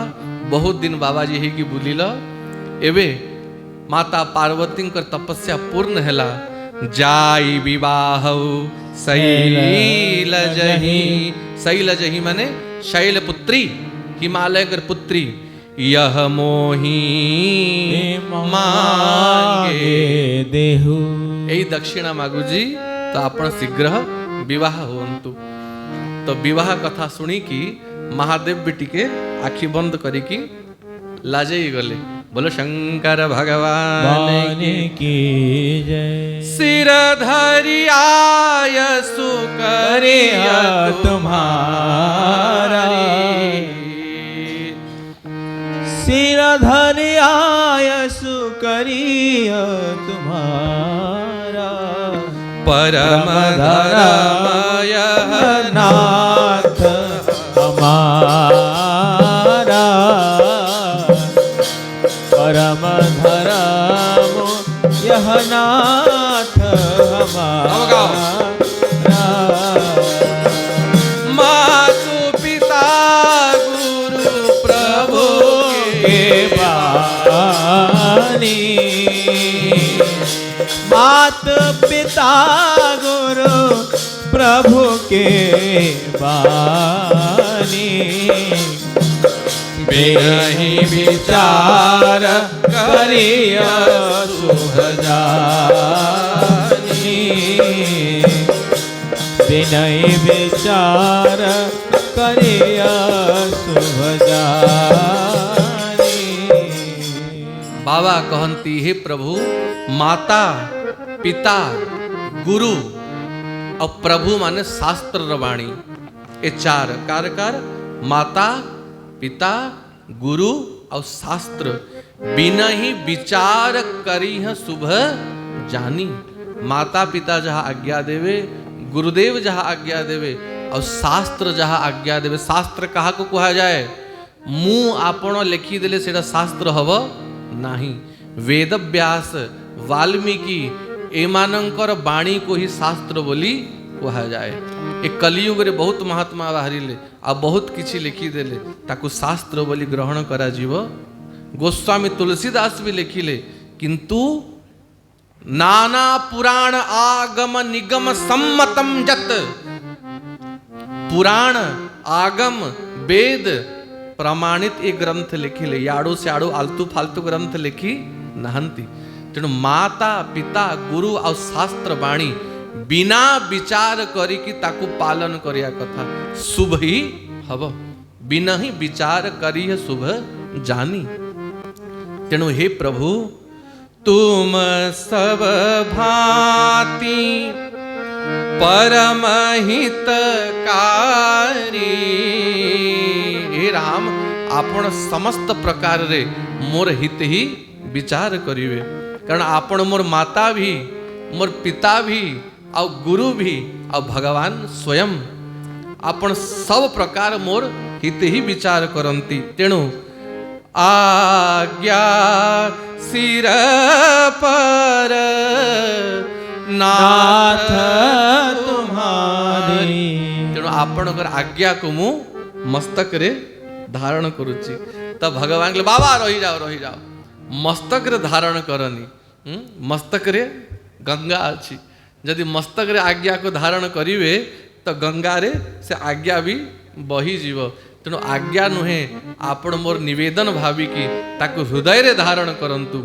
बहुत दिन बाबा जी ही बुलिल एबे माता पार्वती कर तपस्या पूर्ण हैला जाई विवाह शैलजहि। शैलजहि माने शैलपुत्री, हिमालय कर पुत्री। यह मोही मांगे देहु। यही दक्षिणा मागुजी तो आपण शीघ्र विवाह होंतु। तो विवाह कथा शुणी कि महादेव भी टिके आखि बंद करिकी लाजई गले। बोलो शंकर भगवान की जय। सिर धरि आयसु करिय तुम्हारा। सिर धरि आयसु करिय तुम्हारा। परम धर्मय नाथ हमारा। परम धर्म यह नाथ हमारा। मातु पिता गुरु प्रभु के बानी। मात पिता गुरु प्रभु के बानी। बिनहि विचार करिय शुभ जानी। बिनहि विचार करिय शुभ जानी। बाबा कहती हे प्रभु, माता पिता गुरु और प्रभु माने शास्त्र रवाणी। ये चार कारकार माता पिता गुरु और शास्त्र। बिना ही विचार करी है शुभ जानी। माता पिता जहाँ आज्ञा देवे, गुरुदेव जहाँ आज्ञा देवे और शास्त्र जहाँ आज्ञा देवे। शास्त्र कहा को कहा जाए? मुँह आपण लिखी देले सेटा शास्त्र हब नहीं। वेद व्यास वाल्मीकि एमानंकर बाणी को ही शास्त्र बोली कहा जाए। ए कलियुग रे बहुत महात्मा बाहरिले आ बहुत किछि लिखी देले ताकू शास्त्र बोली ग्रहण करा जीव। गोस्वामी तुलसीदास भी लिखिले, किंतु नाना पुराण आगम निगम सम्मतम जत। पुराण आगम वेद प्रमाणित ए ग्रंथ लिखिले, याडो स्याडो आलतू फालतू ग्रंथ लिखि नहंती। तेणु माता पिता गुरु और शास्त्र बाणी बिना विचार करी कि ताकू पालन करिया कथा। शुभ ही हब, बिना ही विचार करी है शुभ जानी। तेणु हे प्रभु, तुम सब भांति परम हितकारी। हे राम, आपण समस्त प्रकार रे मोर हित ही विचार करिवे। कारण आपण मोर माता भी, मोर पिता भी, और गुरु भी, और भगवान स्वयं आपण सब प्रकार मोर हित ही विचार करंती। तेणु आज्ञा सिर पर नाथ तुम्हारी। तेणु आपणकर आज्ञा को मु मस्तक रे धारण करुची। तब भगवान के बाबा रही जाओ रही जाओ, मस्तक रे धारण करनी। मस्तक रे गंगा अच्छी, यदि मस्तक रे आज्ञा को धारण करिवे तो गंगा रे से आज्ञा भी बही जीव। तेणु आज्ञा नुहे, आपण मोर निवेदन भावी कि ताकू हृदय रे धारण करंतु।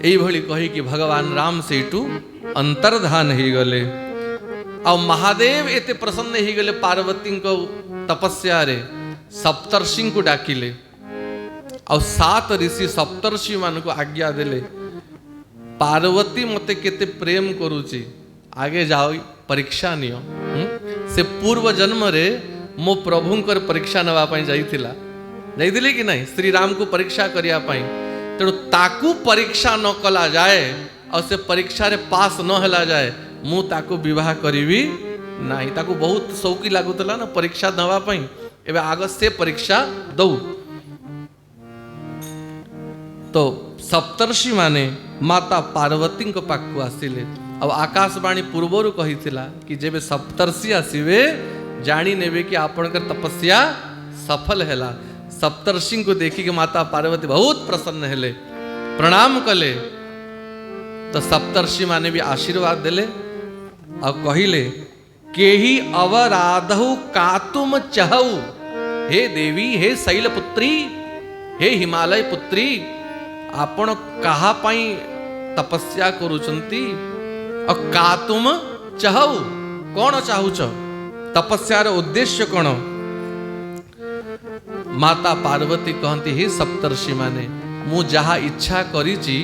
एई भली कही कि भगवान राम सेठू अंतर्धान ही गले। और महादेव एते प्रसन्न ही गले पार्वती को तपस्या रे, सप्तर्षि को डाकिले और 7 ऋषि सप्तर्षि मान को आज्ञा देले, पार्वती मते केते प्रेम करुची, आगे जाओ परीक्षा नियो। से पूर्व जन्म रे मो प्रभुंकर परीक्षा नवा पाई जाइथिला, जाइथिले कि नहीं? श्री राम को परीक्षा करिया पाई। तेणु ताकू परीक्षा न कला जाए और से परीक्षा रे पास न हला जाए, मु ताकू विवाह करिवी नहीं। ताकू बहुत शौकी लागुतला ना परीक्षा नवा पाई, एबे आग से परीक्षा दऊ। तो सप्तर्षि माने माता पार्वती को पाखु आसिले। अब आकाशवाणी पूर्वरु कहिथिला कि जेबे सप्तर्षि आसीबे जानी नेबे कि आपनकर तपस्या सफल हैला। सप्तर्षि को देखी कि माता पार्वती बहुत प्रसन्न हेले, प्रणाम कले। तो तो सप्तर्षि माने भी आशीर्वाद देले और कहिले केही अवराधहु कातुम चहु। हे देवी, हे शैलपुत्री, हे हिमालय पुत्री, आपण कहा पाई तपस्या करूचंती और कातुम चहु, कौन चाहुच, तपस्यार उद्देश्य कौन? माता पार्वती कहती हे सप्तर्षि माने मु जहा इच्छा करिची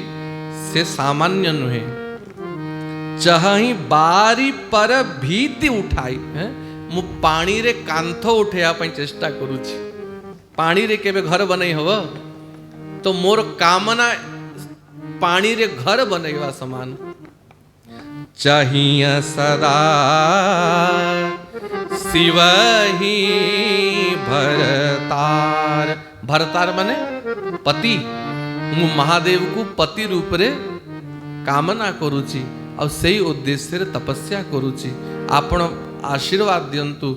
से सामान्य नुहे। चाही बारी पर भीति उठाई है, मु पानी रे कांथ उठेया पई चेष्टा करूची। पानी रे केबे घर बनई हव, तो मोर कामना पानी रे घर बनैवा समान। चाहिए सदा शिव ही भरतार। भरतार माने पति। मु महादेव को पति रूप रे कामना करूची और सही उद्देश्य रे तपस्या करूची। आपण आशीर्वाद दियंतु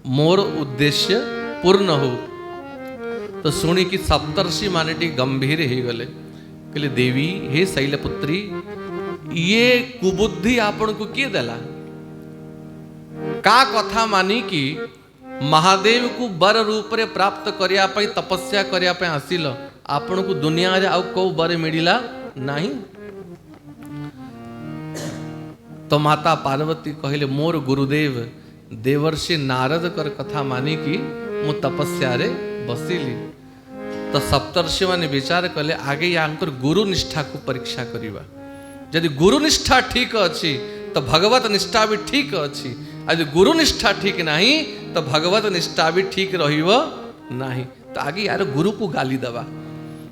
मोर उद्देश्य पूर्ण हो। तो सुनी कि सप्तर्षि माने टी गंभीर ही गले, कहले देवी, हे शैलपुत्री, ये कुबुद्धि आपण को किए देला? का कथा मानी कि महादेव को बर रूप रे प्राप्त करिया पई तपस्या करिया पई आसिल, आपण को दुनिया रे आउ को बर मिलिला नहीं? तो माता पार्वती कहले मोर गुरुदेव देवर्षि नारद कर कथा मानी कि मु तपस्या रे बसिली। तो सप्तर्षि माने विचार कले आगे यांकर गुरु निष्ठा को परीक्षा करिवा। यदि गुरु निष्ठा ठीक अच्छी तो भगवत निष्ठा भी ठीक अच्छी, यदि गुरु निष्ठा ठीक नहीं तो भगवत निष्ठा भी ठीक रहिबो नहीं। तो आगे यार गुरु को गाली दबा।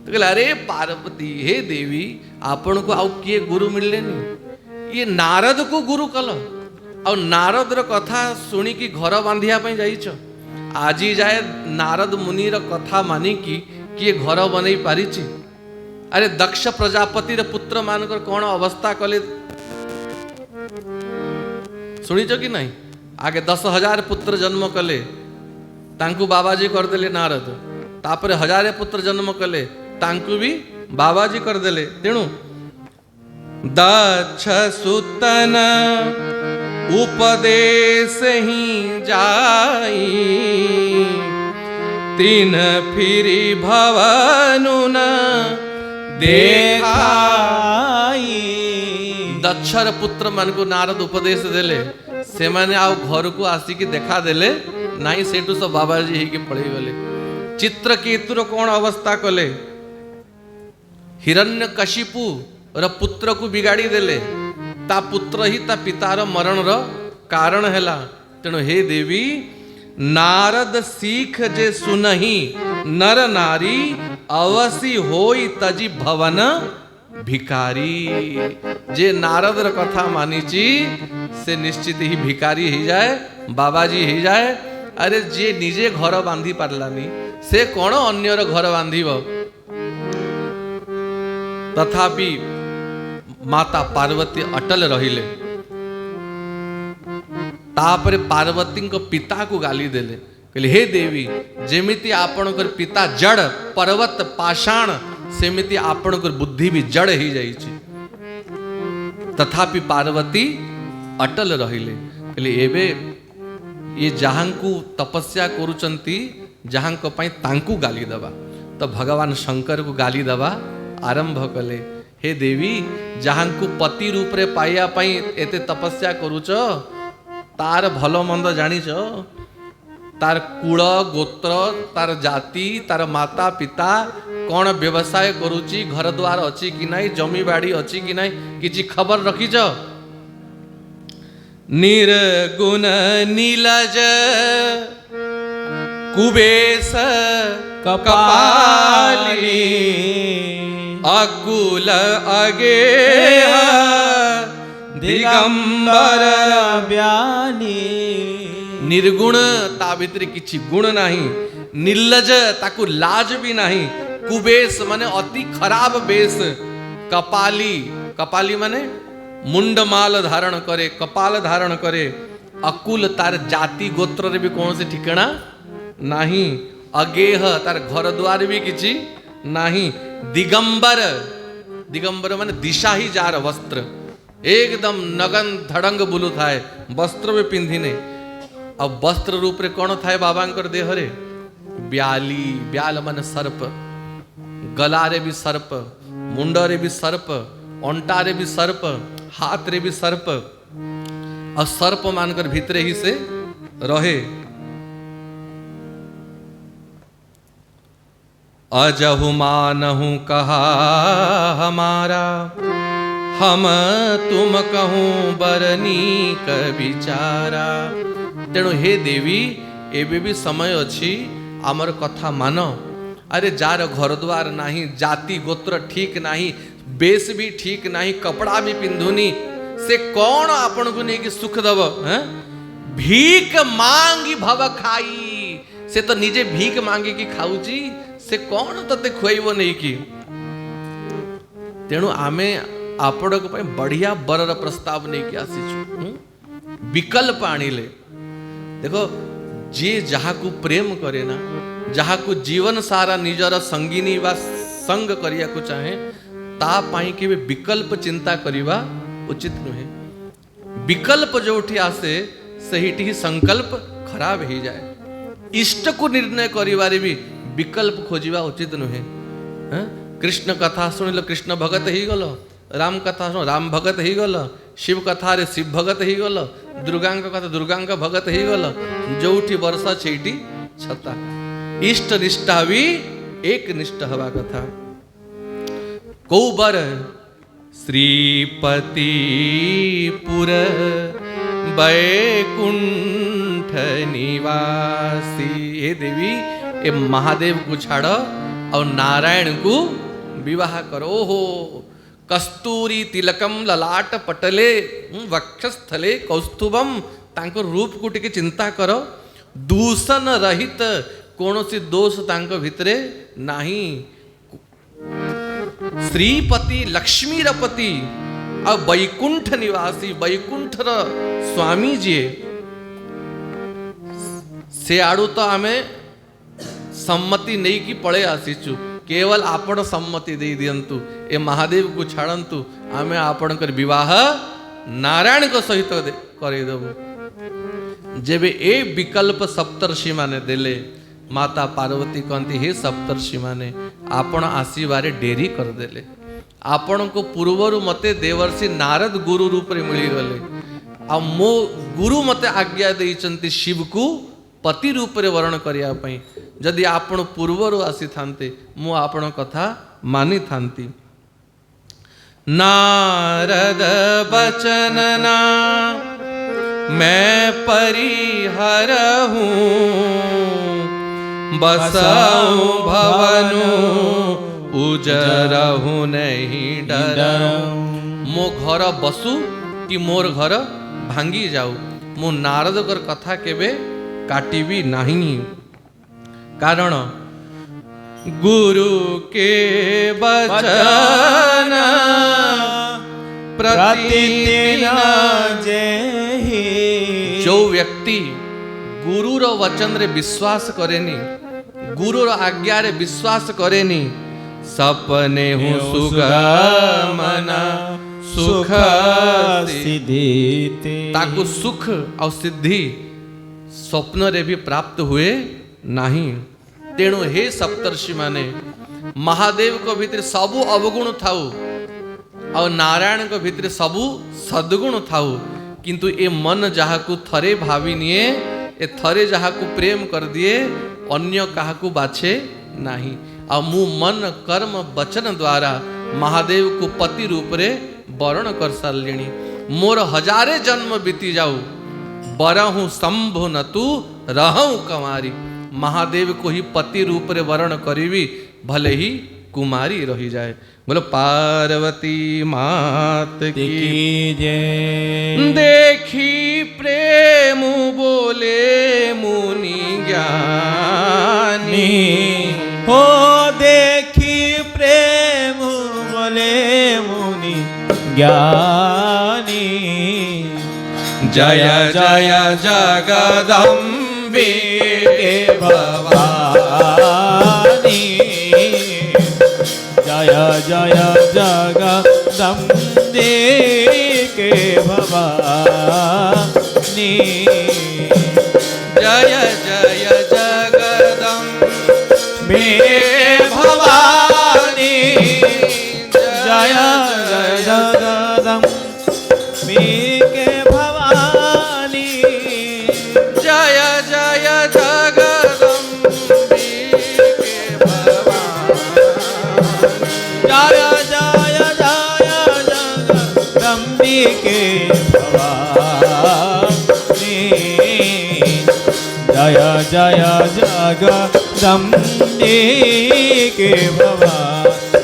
तो कहले अरे पार्वती, हे देवी, आपण को आउ किए गुरु मिलले नहीं, ये नारद को गुरु कल और नारद र कथा सुनी कि घर बांधिया पई जाइछ। आजी जाए नारद मुनि र कथा मानी कि किए घर बनई पारिछि? अरे दक्ष प्रजापति रे पुत्र मानकर कौन अवस्था कले सुनीच कि नहीं? आगे 10,000 पुत्र जन्म कले, तांकु बाबाजी करदेले नारद। तापरे 1000 पुत्र जन्म कले, तांकु भी बाबाजी करदेले। तेणु दक्ष सुतन उपदेश ही जाई, तीन फिरी भवनु न देखाई। दक्षर पुत्र मन को नारद उपदेश देले, से माने आउ घर को आसिकी देखा देले नहीं, सेठू सब बाबाजी ही के पड़े गले। चित्रकेतुर कौन अवस्था कले? हिरण्यकशिपु र पुत्र को बिगाड़ी देले, ता पुत्र ही ता पितार मरण र कारण हैला। तेणु हे देवी, नारद सीख जे सुनही नर नारी, अवसी होई तजी भवन भिकारी। जे नारद र कथा मानीची से निश्चित ही भिकारी ही जाए, बाबाजी ही जाए। अरे जे निजे घर बांधी पारलानी से कौन अन्यर घर बांधिब? तथापि माता पार्वती अटल रहिले। तापरे पार्वती को पिता को गाली देले, कहले हे देवी, जेमिति आपणकर पिता जड़ पर्वत पाषाण, सेमिति आपणकर बुद्धि भी जड़ ही जाइछि। तथापि पार्वती अटल रहिले। कहले एबे ये जहांकु तपस्या करूचंती, जहांको पई तांकु गाली दबा। तो भगवान शंकर को गाली दबा आरंभ कले। हे देवी, जहांकु पति रूप रे पाइया पई एते तपस्या करूच, तार भलो मंद जानिच? तार कुल गोत्र, तार जाति, तार माता पिता कौन व्यवसाय करूची, घर द्वार अच्छी कि नहीं, जमी बाड़ी अच्छी कि नहीं, किसी खबर रखीच? निर्गुण नीलज कुबेश कपाली, अकुल अगेह दिगंबर व्याली। निर्गुण ता भितरे किछि गुण नहीं, निर्लज ताकु लाज भी नहीं, कुबेश माने अति खराब बेश, कपाली, कपाली माने मुंडमाल धारण करे, कपाल धारण करे, अकुल तार जाति गोत्र रे भी कौन से ठिकाना नहीं, अगेह तार घर द्वार भी किछि नहीं, दिगंबर दिगंबर माने दिशा ही जार वस्त्र एकदम नगन धड़ंग बुलू थाए वस्त्र में पिंधिने अब वस्त्र रूप रे कौन थाए बाबांकर देहरे ब्याली ब्याल माने सर्प गलारे भी सर्प मुंडरे भी सर्प अंटारे भी सर्प हाथ रे भी सर्प और सर्प मानकर भीतरे ही से रहे। अजहु मानहु कहा हमारा हम तुम कहूँ बरनी क विचारा। तेणु हे देवी एबे भी समय अच्छी आमर कथा मान। अरे जार घर द्वार नहीं जाति गोत्र ठीक नहीं बेस भी ठीक नहीं कपड़ा भी पिंधुनी से कौन आपण को नहीं कि सुख दब भीख मांगी भव खाई से तो निजे भीख मांगी कि खाऊची से कौन तते खुआइब नहीं कि। तेणु आमे आपण को बढ़िया बरर प्रस्ताव नहीं कि आसीचु विकल्प आनिले। देखो जे जहा को प्रेम करे ना जहा को जीवन सारा निजर संगिनी वा संग करिया को चाहे ता पाई के विकल्प चिंता करिवा उचित नुहे। विकल्प जोठी आसे सहीटी ही संकल्प खराब ही जाए। इष्ट को निर्णय करिवारे भी विकल्प खोजिवा उचित नुहे। कृष्ण कथा सुनिल कृष्ण भगत ही गल राम कथा सुन राम भगत ही गल शिव कथा रे शिव भगत ही गल दुर्गांग कथा दुर्गांग भगत ही गल जोठी वर्षा छेटी छता। इष्ट निष्ठा भी एक निष्ठ हवा कथा। कौबर श्रीपति पुर बैकुंठ निवासी। हे देवी ए महादेव को छाड़ और नारायण को विवाह करो हो। कस्तूरी तिलकम ललाट पटले वक्षस्थले कौस्तुभम तांको रूप को टिके चिंता करो। दूषण रहित कौन सी दोष तांको भितरे नहीं। श्रीपति लक्ष्मीरपति और बैकुंठ निवासी बैकुंठर स्वामी जी से आड़ू तो आमे सम्मति नहीं कि पड़े आसीचु केवल आपण सम्मति दे दियंतु ए महादेव को छाड़ंतु आमे आपण कर विवाह नारायण को सहित करे देबु। जेबे ए विकल्प सप्तर्षि माने देले माता पार्वती कहती हे सप्तर्षि माने आपण आसीबारे डेरी कर देले। आपण को पूर्वरु मते देवर्षि नारद गुरु रूप रे मिली गले आ मो गुरु मते आज्ञा देइचंती शिव को पति रूप रे वर्ण करिया पई। जदि आपण पूर्वरु आसी थांते मु आपण कथा मानी थांती। नारद बचन ना मैं परिहर हूँ बसाऊं भवनु उजरहु नहीं डरऊं। मो घर बसु कि मोर घर भांगी जाऊ मु नारद कर कथा केबे काटिबी नहीं। कारण गुरु के वचन प्रतिदिन जेहि। जो व्यक्ति गुरुर वचन रे विश्वास करेनी गुरुर आज्ञा रे विश्वास करेनी सपने हूँ सुगमना सुख सिद्धि ताकु सुख और सिद्धि स्वप्न रे भी प्राप्त हुए नहीं। तेणु हे सप्तर्षि माने महादेव को भीतर सबु अवगुण थाउ और नारायण को भीतर सबु सद्गुण थाउ किंतु ए मन जहा को थरे भावी निए ए थरे जहा को प्रेम कर दिए अन्य कहा को बाछे नहीं। आ मु मन कर्म वचन द्वारा महादेव को पति रूप रे वर्ण कर सारिणी। मोर हजारे जन्म बीती जाऊ बरहूँ शंभु न तू रहूं कमारी। महादेव को ही पति रूप रे वर्ण करीबी भले ही कुमारी रही जाए। बोलो पार्वती मात की जय। देखी प्रेम बोले मुनि ज्ञानी हो देखी प्रेम बोले मुनि ज्ञानी। जय जय जगदम्बे भवानी जय जय जगदम्बिके भवानी जय जय जगदम्बिके भवानी जय जय जगदम्बिके भवानी जय जय जगदम्बिके भवानी जय जय जय जगदम्बिके भवानी जय जय जगदम्बिके भवानी।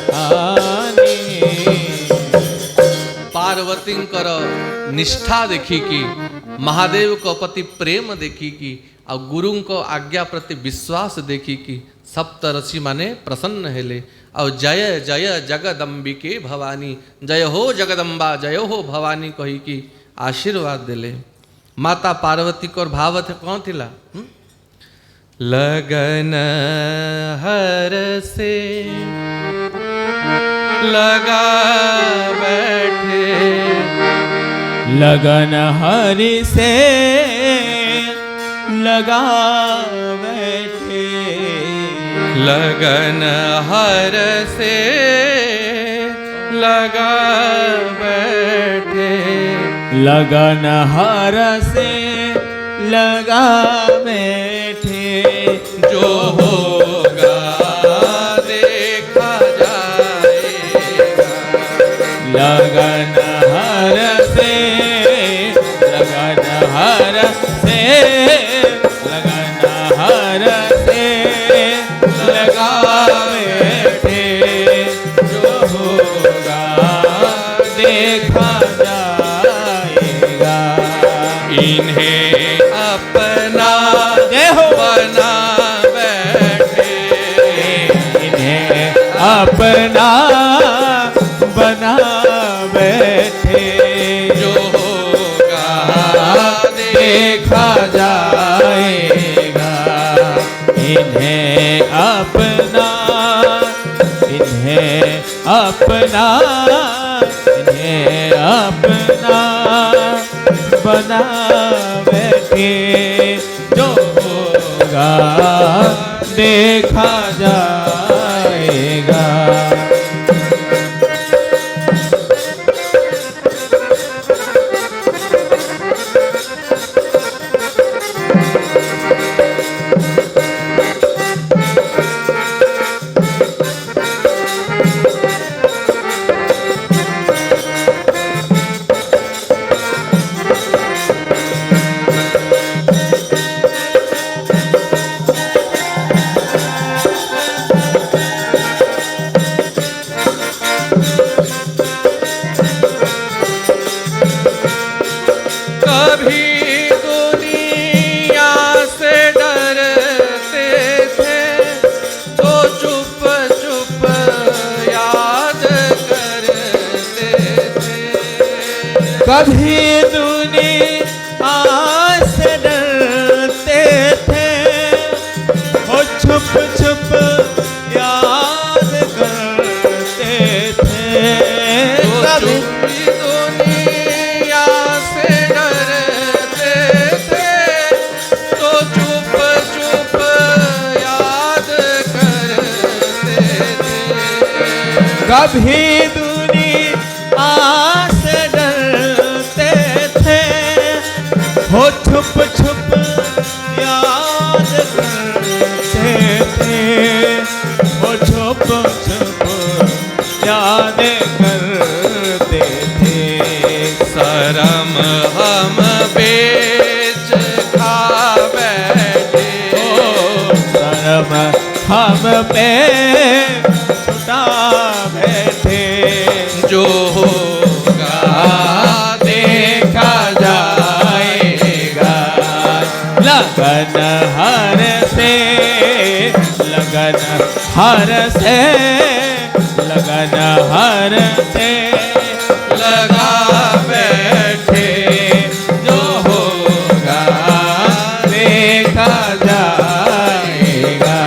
पार्वतींकर निष्ठा देखी कि महादेव को प्रति प्रेम देखी कि और गुरु को आज्ञा प्रति विश्वास देखी कि सप्तऋषि माने प्रसन्न हेले और जय जय जगदम्बिके भवानी जय हो जगदम्बा जय हो भवानी कही कि आशीर्वाद देले। माता पार्वती को भाव थे कौन थिला लगन हर से लगा बैठे लगन हरि से लगा बैठे लगन हर से लगा बैठे लगन हर से लगा बैठे जो होगा देखा जाएगा लगन हर से लगन हर से लगन हर से लगा बैठे जो होगा देखा जाएगा इन्हें अपना बना बैठे इन्हें अपना बना बैठे जो होगा देखा जाएगा इन्हें अपना इन्हें अपना इन्हें अपना बना बैठे जो होगा देखा जाएगा। कभी दुनिया से डरते थे वो छुप छुप याद करते थे कभी दुनिया से डरते थे तो चुप चुप याद करते थे कभी दुनिया से डरते थे वो छुप छुप याद करते थे वो छुप छुप याद करते थे शर्म हम बेच खा बैठे शर्म हम पे छुटा बैठे जो होगा देखा जाएगा लगन हर से लगन हर से लगन हर से लगा बैठे जो होगा देखा जाएगा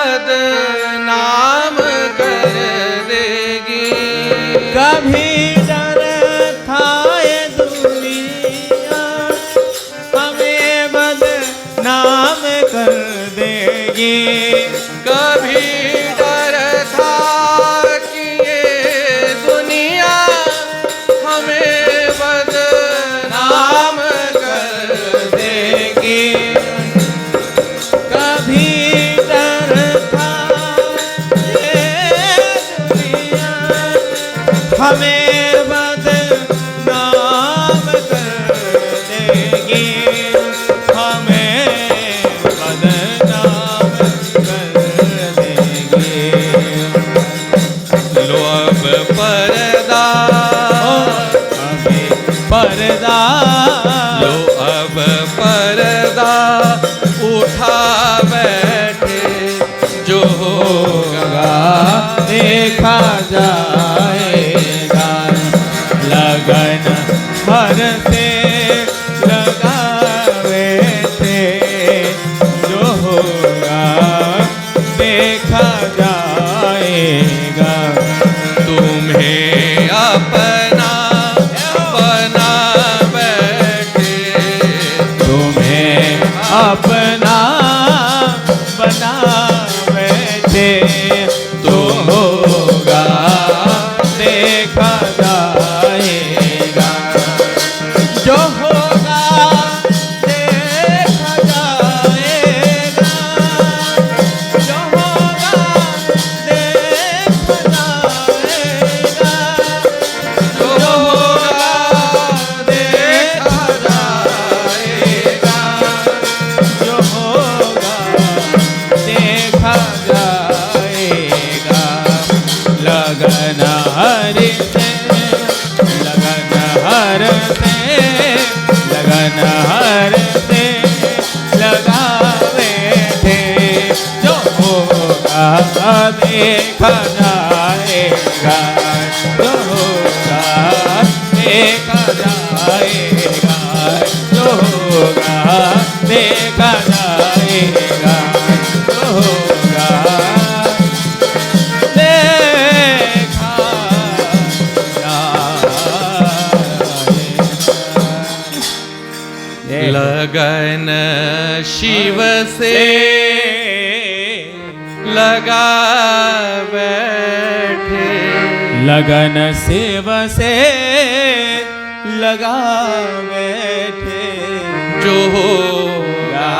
बदनाम कर देगी। कभी डर था ये दुनिया हमें बदनाम कर देगी। कभी डर था कि ये दुनिया हमें बदनाम कर देगी। कभी डर था ये दुनिया हमें बदनाम कर देगी। हमें बदनाम कर देगी। लो अब पर्दा, हमें पर्दा लो अब पर्दा उठा बैठे, जो होगा देखा जाएगा। लगन भर से लगावे थे, जो होगा देखा जाएगा। तुम्हें अपना बना बैठे, तुम्हें अपना बना बैठे, तो होगा देखा जाएगा। जो होगा देखा जाएगा। जो होगा देखा जाएगा। जो होगा देखा जाएगा। जो होगा देखा जाएगा। लगन हर से, लगन हर से, लगन हर से लगावे थे, जो होगा देखा जाएगा। जो होगा देखा जाएगा। जो होगा देखा जाएगा। जो होगा देखा जाएगा। लगन शिव से लगा बैठे, लगन शिव से लगा बैठे, जो होगा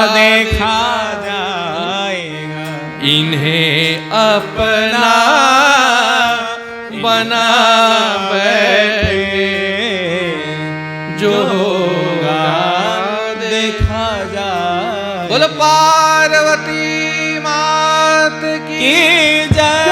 देखा जाएगा। इन्हें अपना बना बैठे, जो होगा देखा जाएगा। बोल पार्वती मात की जय,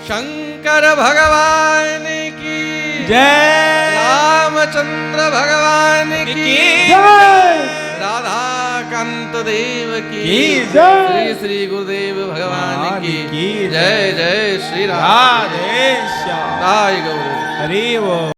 शंकर भगवान की जय, रामचंद्र भगवान की जय, राधा कांत देव की जय, श्री श्री गुरुदेव भगवान की की जय। जय श्री राम। राधे श्याम। ताई गौरी। हरि बोल।